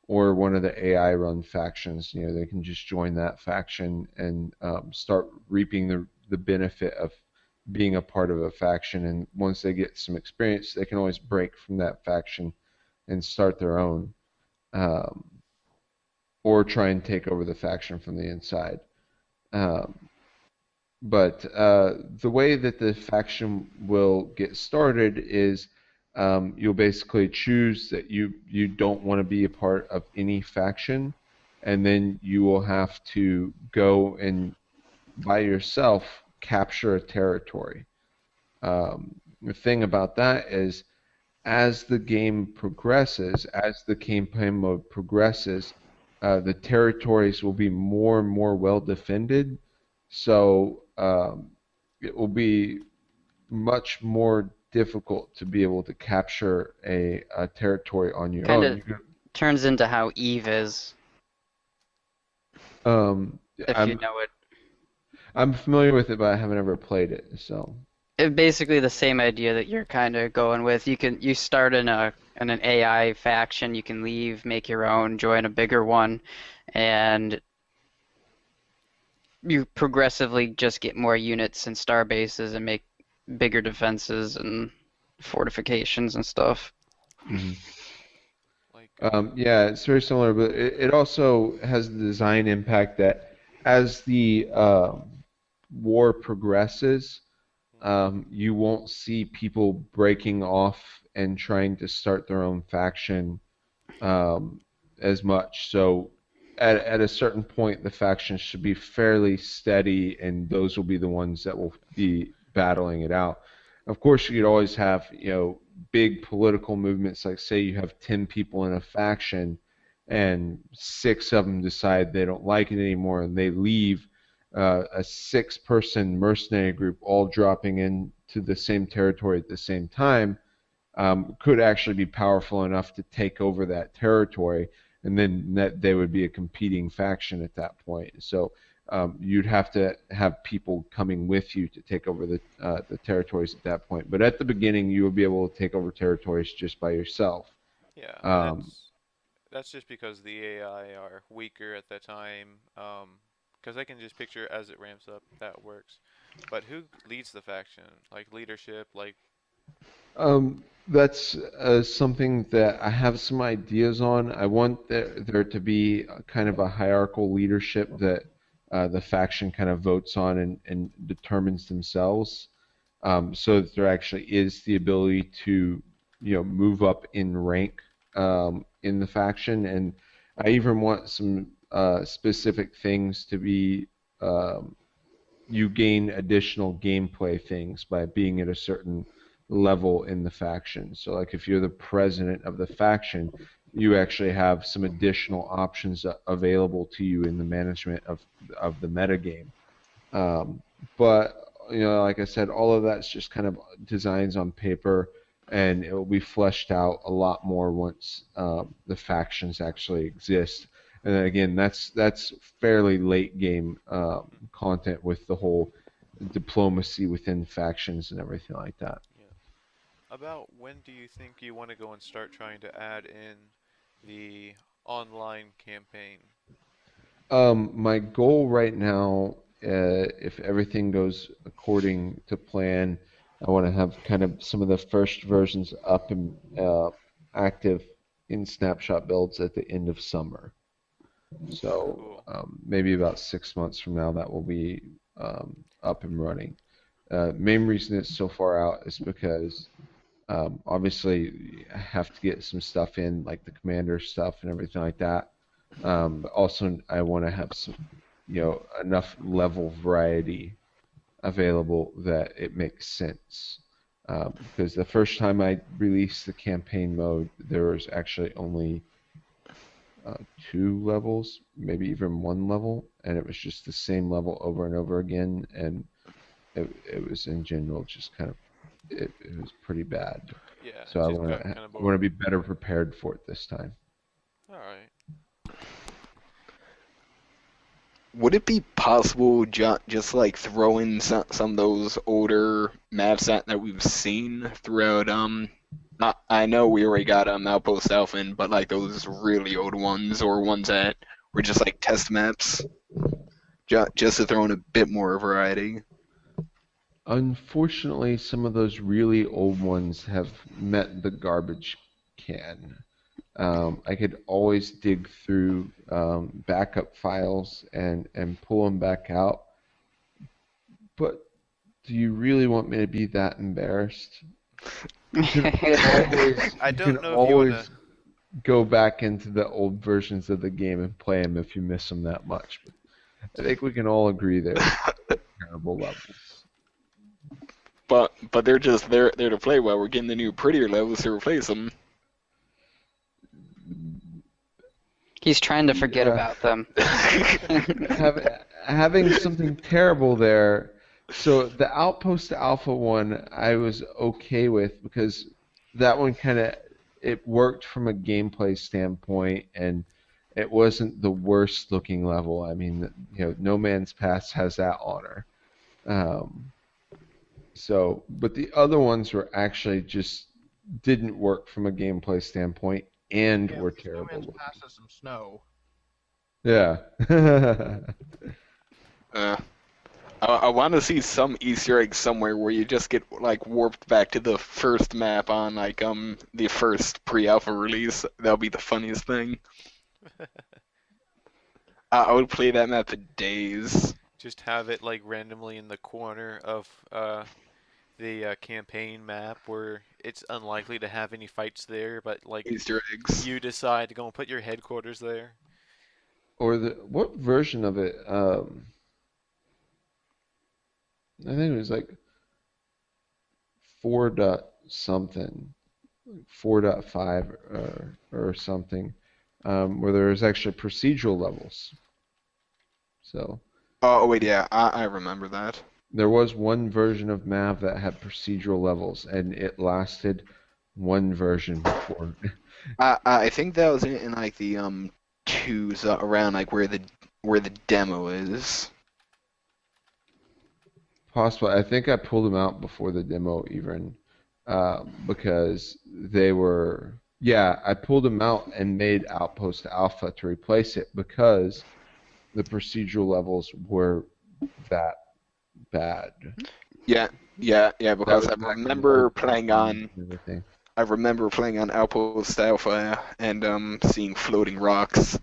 or one of the AI run factions. They can just join that faction and start reaping the benefit of being a part of a faction. And once they get some experience, they can always break from that faction and start their own, um, or try and take over the faction from the inside. Um, but the way that the faction will get started is you'll basically choose that you don't want to be a part of any faction, and then you will have to go and by yourself capture a territory. The thing about that is as the game progresses, as the campaign mode progresses, the territories will be more and more well defended. So it will be much more difficult to be able to capture a territory on your Kind own. of turns into how Eve is, Um, if you I'm know it. I'm familiar with it, but I haven't ever played it. So. Basically the same idea that you're kind of going with. You start in an AI faction, you can leave, make your own, join a bigger one, and you progressively just get more units and star bases and make bigger defenses and fortifications and stuff. Mhm. Like, Yeah, it's very similar, but it also has the design impact that as the war progresses, you won't see people breaking off and trying to start their own faction um, as much. So at a certain point, the factions should be fairly steady, and those will be the ones that will be battling it out. Of course, you'd always have, big political movements, like say you have 10 people in a faction and six of them decide they don't like it anymore and they leave. A six-person mercenary group all dropping into the same territory at the same time could actually be powerful enough to take over that territory, and then that they would be a competing faction at that point. So you'd have to have people coming with you to take over the territories at that point. But at the beginning, you would be able to take over territories just by yourself. yeah, and Um, that's just because the AI are weaker at the time. Because I can just picture as it ramps up that works. But who leads the faction? Like leadership, like that's something that I have some ideas on. I want there to be kind of a hierarchical leadership that the faction kind of votes on and determines themselves, so that there actually is the ability to, move up in rank in the faction. And I even want some specific things to be you gain additional gameplay things by being at a certain level in the faction. So, like if you're the president of the faction, you actually have some additional options available to you in the management of the metagame. Um, but like I said, all of that's just kind of designs on paper, and it will be fleshed out a lot more once the factions actually exist. And then again, that's fairly late game content with the whole diplomacy within factions and everything like that. Yeah. About when do you think you want to go and start trying to add in the online campaign? My goal right now, if everything goes according to plan, I want to have kind of some of the first versions up and active in snapshot builds at the end of summer. So Cool. maybe about 6 months from now, that will be up and running. Main reason it's so far out is because obviously I have to get some stuff in, like the commander stuff and everything like that. But also I want to have some, enough level variety available that it makes sense. Because the first time I released the campaign mode, there was actually only 2 levels, maybe even 1 level, and it was just the same level over and over again, and it was in general just kind of it was pretty bad. Yeah, So it just got kind of I want to boring. be better prepared for it this time. All right. Would it be possible just like throw in some of those older maps that we've seen throughout I know we already got Outpost Alpha in, but like those really old ones or ones that were just like test maps, just to throw in a bit more variety. Unfortunately, some of those really old ones have met the garbage can. I could always dig through backup files and pull them back out, but do you really want me to be that embarrassed? You can always I you can don't know if you want to. always go back into the old versions of the game and play them if you miss them that much. But I think we can all agree they're terrible levels. But they're just there to play while we're getting the new prettier levels to replace them. He's trying to forget Yeah, about them. have, having something terrible there. So the Outpost Alpha one I was okay with because that one kind of it worked from a gameplay standpoint and it wasn't the worst looking level. I mean, No Man's Pass has that honor. Um, but the other ones were actually just didn't work from a gameplay standpoint and Yeah, were at least No terrible Man's looking. Pass has some snow. Yeah. Uh, I want to see some Easter egg somewhere where you just get like warped back to the first map on like the first pre-alpha release. That'll be the funniest thing. I would play that map for days. Just have it like randomly in the corner of the campaign map where it's unlikely to have any fights there, but like Easter eggs. you decide to go and put your headquarters there. Or what version of it? I think it was like 4 dot something, 4.5 or something, where there was actually procedural levels. So Oh wait, yeah, I remember that. there was one version of MAV that had procedural levels, and it lasted one version before. I think that was in like the twos around like where the demo is. Possible. I think I pulled them out before the demo even, because they were. Yeah, I pulled them out and made Outpost Alpha to replace it because the procedural levels were that bad. Yeah, yeah, That because was back in the old cutscenes and everything. I remember playing on Outpost Alpha and seeing floating rocks.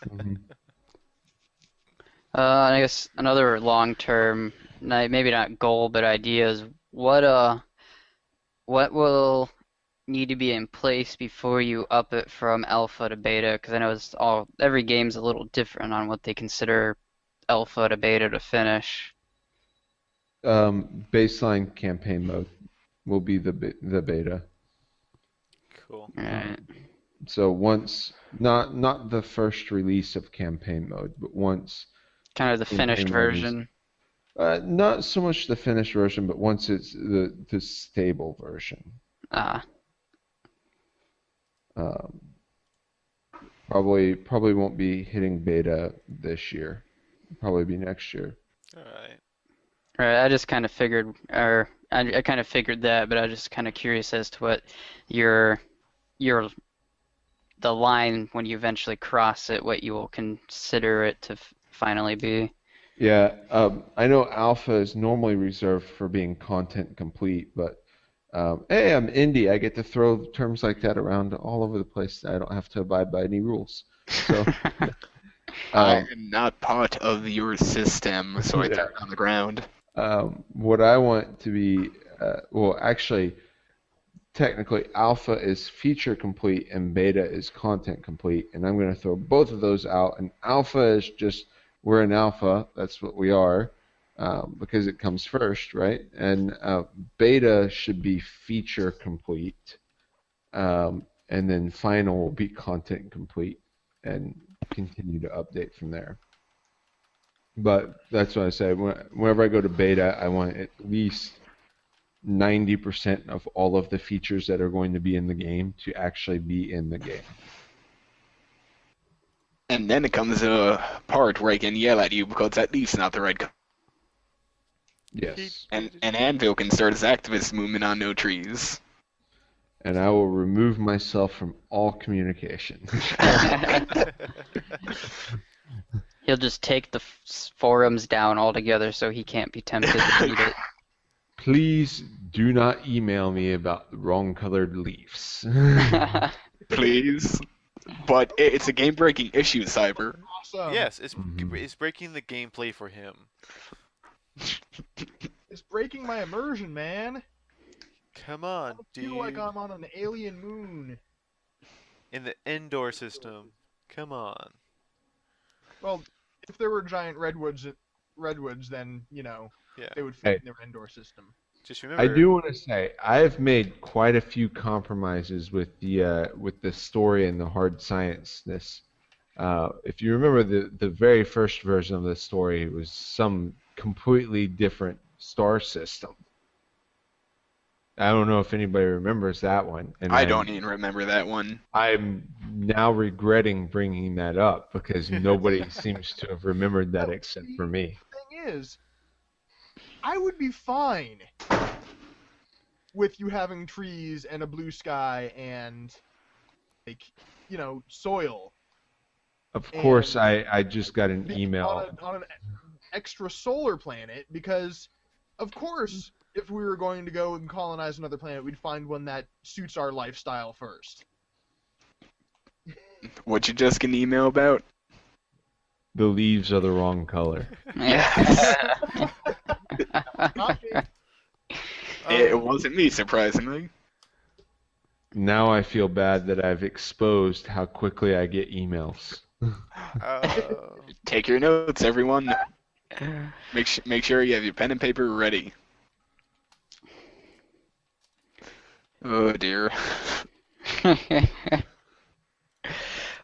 Hmm. I guess another long-term, maybe not goal, but idea is what will need to be in place before you up it from alpha to beta? Because I know every game's a little different on what they consider alpha to beta to finish. Baseline campaign mode will be the beta. Cool. Right. So once, not the first release of campaign mode, but once Kind of the finished campaign mode is version. not so much the finished version, but once it's the stable version. Ah, Um, probably won't be hitting beta this year. Probably be next year. All right. right. I just kind of figured, or I kind of figured that, but I was just kind of curious as to what your your the line when you eventually cross it, what you will consider it to finally be. Yeah, I know alpha is normally reserved for being content complete, but hey, I'm indie. I get to throw terms like that around all over the place. I don't have to abide by any rules. So, I um, am not part of your system, so I threw yeah. it on the ground. What I want to be, well, actually, technically, alpha is feature complete and beta is content complete, and I'm going to throw both of those out. And alpha is just we're an alpha, that's what we are, because it comes first, right? And beta should be feature complete, and then final will be content complete, and continue to update from there. But that's what I say. Whenever I go to beta, I want at least 90% of all of the features that are going to be in the game to actually be in the game. And then it comes a part where I can yell at you because that leaf's not the right color. He Yes. And, did it. and Anvil can start his activist movement on no trees. And I will remove myself from all communication. He'll just take the forums down altogether so he can't be tempted to read it. Please do not email me about the wrong colored leaves. Please. But it's a game-breaking issue, Cyber. Awesome. Yes, Mhm. it's breaking the gameplay for him. It's breaking my immersion, man. Come on, I feel like dude. I'm on an alien moon. In the indoor system. Come on. Well, if there were giant redwoods, then Yeah. they would fit Hey, in their indoor system. Just I remember. do want to say I've made quite a few compromises with the story and the hard science-ness. If you remember the very first version of the story was some completely different star system. I don't know if anybody remembers that one, and I don't even remember that one. I'm now regretting bringing that up because nobody seems to have remembered that No, except see, for me. the thing is, I would be fine with you having trees and a blue sky and like soil Of course, and I just got an being email. on an extra solar planet because, of course, if we were going to go and colonize another planet, we'd find one that suits our lifestyle first. What you just get an email about? The leaves are the wrong color. Yes. Not me. It wasn't me, surprisingly. Now I feel bad that I've exposed how quickly I get emails. Uh, Take your notes, everyone. Make sure you have your pen and paper ready. Oh dear.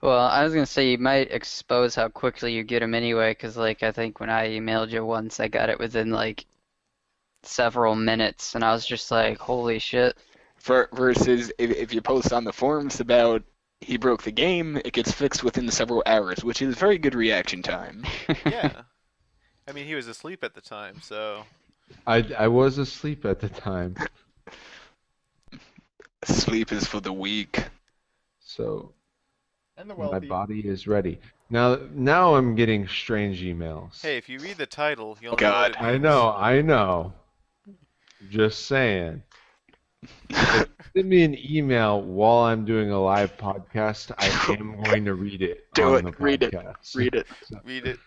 Well, I was gonna say you might expose how quickly you get them anyway, 'cause like I think when I emailed you once, I got it within like several minutes, and I was just like, holy shit. Versus if you post on the forums about he broke the game, it gets fixed within several hours, which is very good reaction time. yeah. I mean, he was asleep at the time, so. I was asleep at the time, Sleep is for the weak. so And the my wealthy. body is ready. Now I'm getting strange emails. Hey, if you read the title, Oh you'll know what God. it I means. know, I know. Just saying. If you send me an email while I'm doing a live podcast, I am going to read it Do on it. the Read it. podcast. Read it. So, Read it.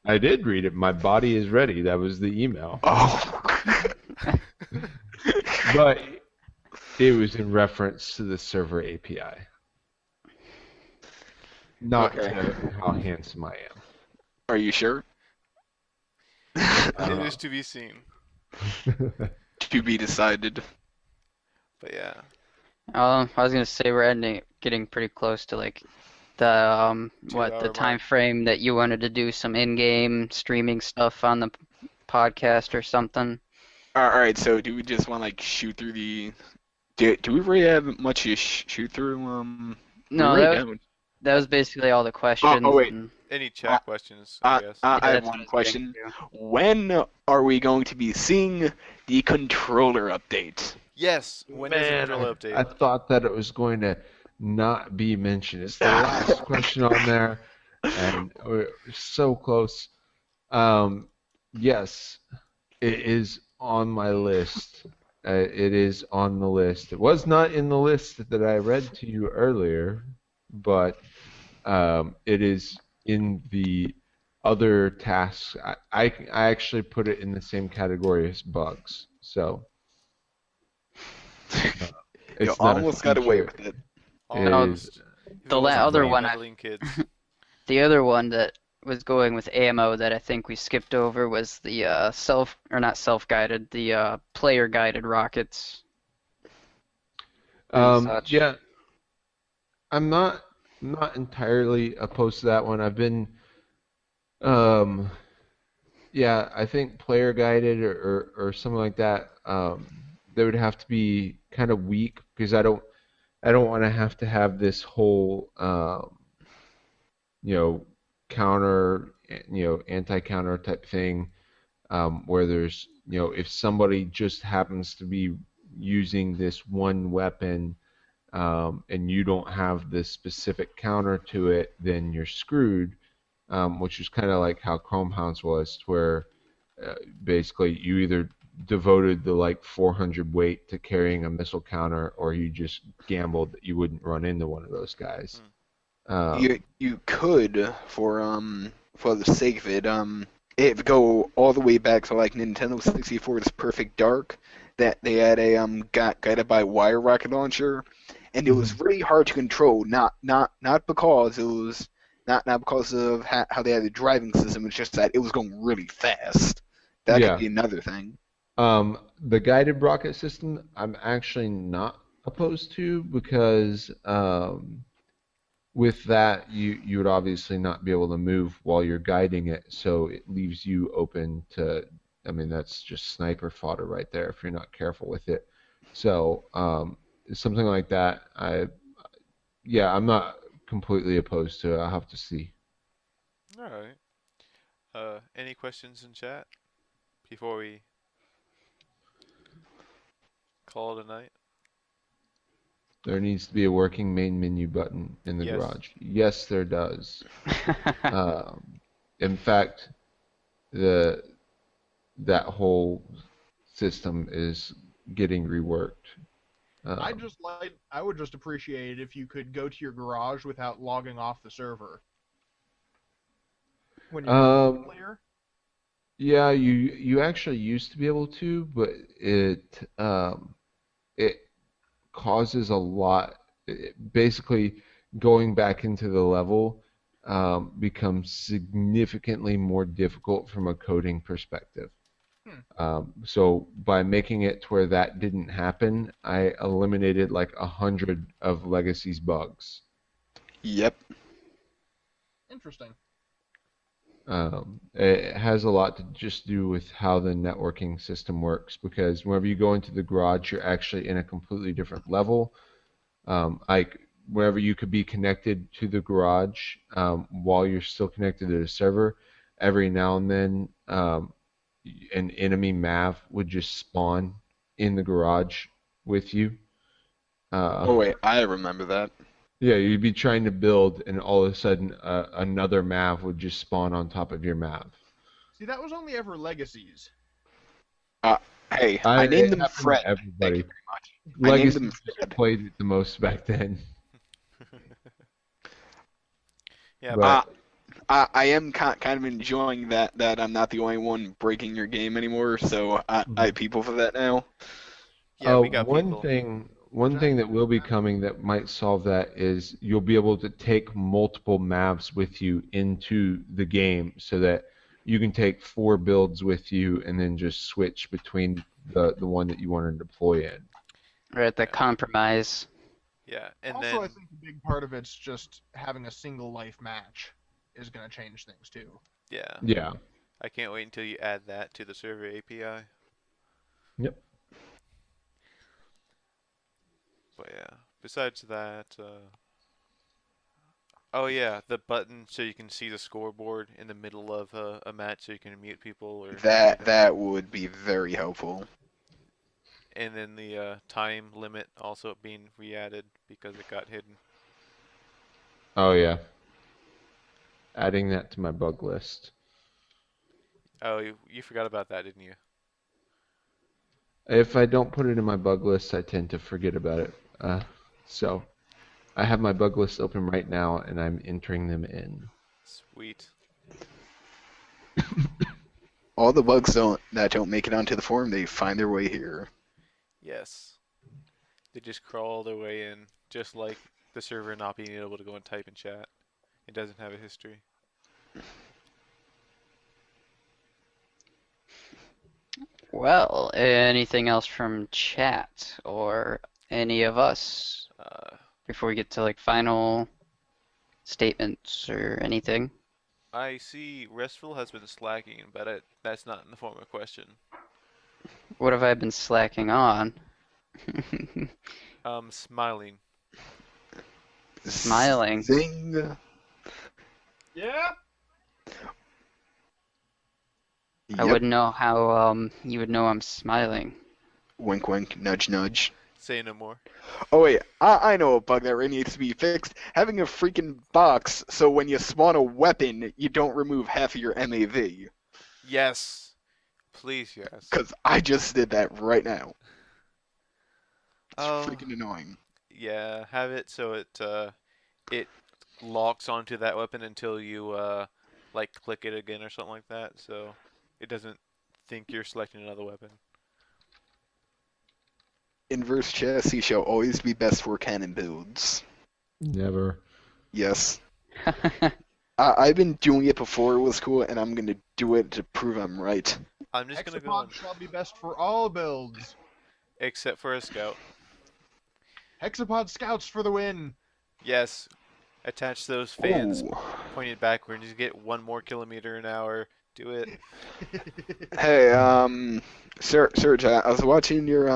I did read it. My body is ready. That was the email. Oh. But it was in reference to the server API, not Okay. to how handsome I am. Are you sure? It Uh, is to be seen. To be decided. But yeah. I was gonna say we're getting pretty close to like the Two the hour time mark. frame that you wanted to do some in-game streaming stuff on the podcast or something. All right, so do we just want to like shoot through the? Do we really have much to shoot through? We No, really don't. that I was basically all the Oh questions, wait, and Any I, chat questions, I guess. yeah, I have that's what I one was getting question. to. When are we going to be seeing the controller update? Yes. When is the Man, controller I update? thought that it was going to not be mentioned. It's the last question on there, and we're so close. Um, yes, it is on my list. It is on the list. It was not in the list that I read to you earlier, but it is in the other tasks. I actually put it in the same category as bugs. So uh, You it's not a almost got away feature. with it. It No, is Almost. If it the wasn't for other you um, one, meddling kids. the other one that was going with ammo that I think we skipped over was the self or not self-guided, the player-guided rockets and such. yeah. I'm not entirely opposed to that one. I've been um, yeah. I think player guided or something like that. They would have to be kind of weak because I don't want to have this whole you know, counter, anti-counter type thing, where there's, if somebody just happens to be using this one weapon, and you don't have this specific counter to it, then you're screwed. Which is kind of like how Chrome Hounds was, where basically you either devoted the like 400 weight to carrying a missile counter, or you just gambled that you wouldn't run into one of those guys. Hmm. You could for the sake of it if go all the way back to like Nintendo 64's Perfect Dark, that they had a got guided by wire rocket launcher, and it was Mhm. really hard to control. Not because it was not because of how they had the driving system. It's just that it was going really fast. That could Yeah. be another thing. The guided rocket system, I'm actually not opposed to because with that, you would obviously not be able to move while you're guiding it, so it leaves you open to. I mean, that's just sniper fodder right there if you're not careful with it. So something like that, yeah, I'm not completely opposed to it. I'll have to see. All right. Any questions in chat before we call it a night? There needs to be a working main menu button in the Yes. garage. Yes, there does. Um, in fact, the that whole system is getting reworked. Um, I would just appreciate it if you could go to your garage without logging off the server when you're in um, multiplayer. yeah, you actually used to be able to, but it causes a lot. Basically, going back into the level becomes significantly more difficult from a coding perspective. Hmm, So by making it to where that didn't happen, I eliminated like 100 of Legacy's bugs. Yep. interesting. It has a lot to just do with how the networking system works because whenever you go into the garage, you're actually in a completely different level. Like wherever you could be connected to the garage while you're still connected to the server, every now and then an enemy MAV would just spawn in the garage with you. Uh, Oh wait, I remember that. yeah, you'd be trying to build, and all of a sudden another MAV would just spawn on top of your MAV. See, that was only ever legacies. Uh, hey, I named It them happened to Fred. Thank you everybody. very much. I named Legacy them just Fred. played it the most back then, Yeah, but Uh, but I am kind of enjoying that I'm not the only one breaking your game anymore. So I have mhm. people for that now. yeah, we got people. One Jack, thing that will be coming that might solve that is you'll be able to take multiple maps with you into the game so that you can take four builds with you and then just switch between the one that you want to deploy in. Right, the Yeah. compromise. Yeah, and Also, I then think a big part of it's just having a single life match is going to change things too. yeah, Yeah. I can't wait until you add that to the server API. Yep. But yeah, besides that, oh yeah, the button so you can see the scoreboard in the middle of a match so you can mute people or That anything. that would be very helpful. And then the time limit also being re-added because it got hidden. Oh yeah. Adding that to my bug list. Oh, you forgot about that, didn't you? If I don't put it in my bug list, I tend to forget about it. So I have my bug list open right now, and I'm entering them in. Sweet. All the bugs that don't make it onto the forum, they find their way here. Yes. They just crawl their way in, just like the server not being able to go and type in chat. It doesn't have a history. Well, anything else from chat or any of us Uh, before we get to like final statements or anything? I see Restful has been slacking, but that's not in the form of a question. What have I been slacking on? Smiling. Smiling. Zing. Yeah. I Yep. wouldn't know how you would know I'm smiling. Wink, wink, nudge, nudge. Say no more. Oh wait, I know a bug that really needs to be fixed. Having a freaking box so when you spawn a weapon, you don't remove half of your M.A.V. Yes. Please, yes. Because I just did that right now. It's Oh, freaking annoying. yeah. Have it so it locks onto that weapon until you like click it again or something like that, so it doesn't think you're selecting another weapon. Inverse chassis shall always be best for cannon builds. Never. Yes. I've been doing it before it was cool, and I'm gonna do it to prove I'm right. I'm just gonna go Hexapod on, shall be best for all builds. except for a scout. Hexapod scouts for the win. Yes, attach those fans Ooh. pointed backwards. You get 1 more kilometer an hour. Do it. Hey, Serge, I was watching your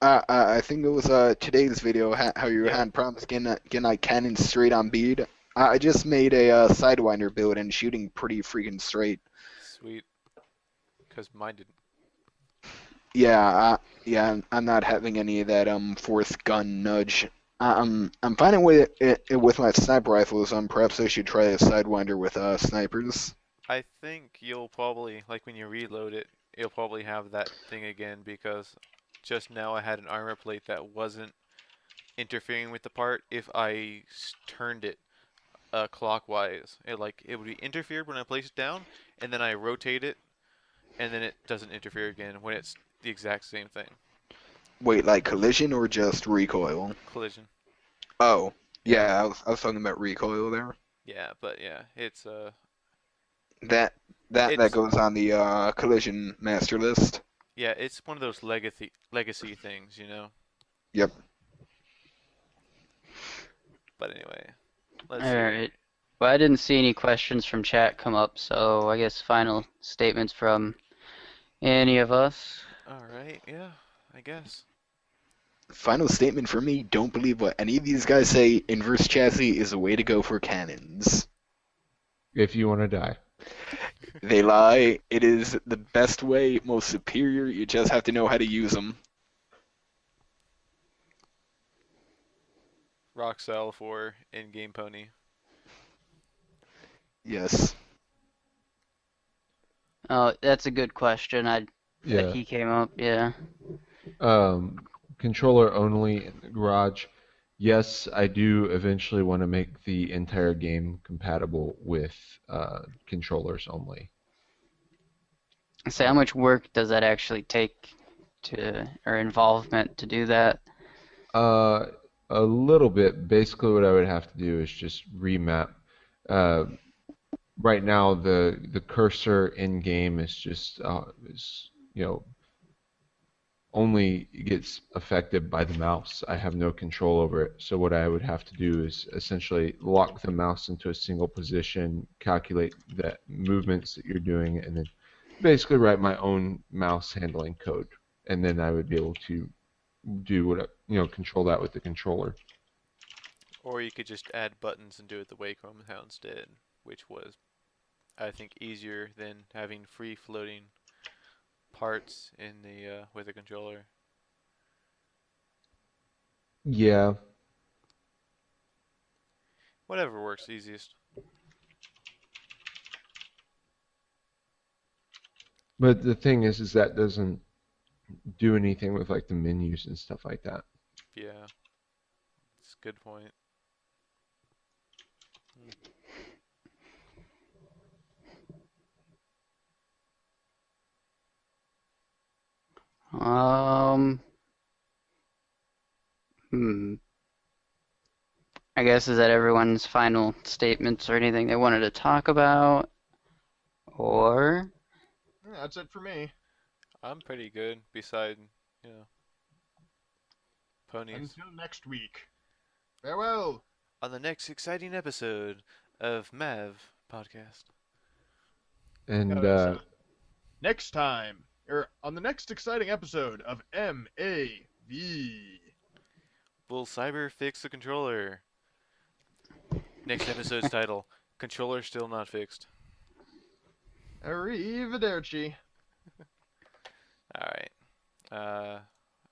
I think it was today's video how you Yep. had problems getting like cannons straight on bead. I just made a sidewinder build and shooting pretty freaking straight. Sweet. Because mine didn't. Yeah, I'm not having any of that fourth gun nudge. I'm finding with it with my sniper rifles. Perhaps I should try a sidewinder with snipers. I think you'll probably, like when you reload it, you'll probably have that thing again because just now I had an armor plate that wasn't interfering with the part if I turned it clockwise. It would be interfered when I place it down, and then I rotate it, and then it doesn't interfere again when it's the exact same thing. Wait, like collision or just recoil? Collision. Oh, Yeah, yeah, I was talking about recoil there. yeah, but yeah, That that it's goes on the collision master list. yeah, it's one of those legacy things, you know. Yep. But anyway, let's see here. Alright. Well, I didn't see any questions from chat come up, so I guess final statements from any of us. All right, yeah, I guess. Final statement for me, don't believe what any of these guys say. Inverse chassis is a way to go for cannons. If you want to die. They lie. It is the best way, most superior. You just have to know how to use them. Roxel for in-game pony. Yes. Oh, that's a good question. That Yeah. he came up, yeah. Um, Controller only in the garage. Yes, I do eventually want to make the entire game compatible with controllers only. So how Uh, much work does that actually take to, or involvement to do that? uh, a little bit. Basically, what I would have to do is just remap. Uh, right now, the cursor in game is just is only gets affected by the mouse. I have no control over it. So what I would have to do is essentially lock the mouse into a single position, calculate the movements that you're doing, and then basically write my own mouse handling code. And then I would be able to do what, control that with the controller. Or you could just add buttons and do it the way Chrome Hounds did, which was, I think, easier than having free floating parts in the with a controller. Yeah, Whatever works easiest. but the thing is that doesn't do anything with like the menus and stuff like that. Yeah, it's a good point. Hmm. Um, hmm. I guess is that everyone's final statements or anything they wanted to talk about? Or Yeah, that's it for me. I'm pretty good beside, you know, ponies. Until next week. Farewell. On the next exciting episode of M.A.V. podcast. And No, it's next time, or on the next exciting episode of M.A.V. Will Cyber fix the controller? Next episode's title: Controller still not fixed. Arrivederci. All right.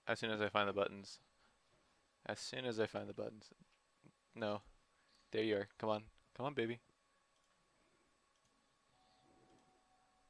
As soon as I find the buttons. As soon as I find the buttons. No. There you are. Come on. Come on, baby.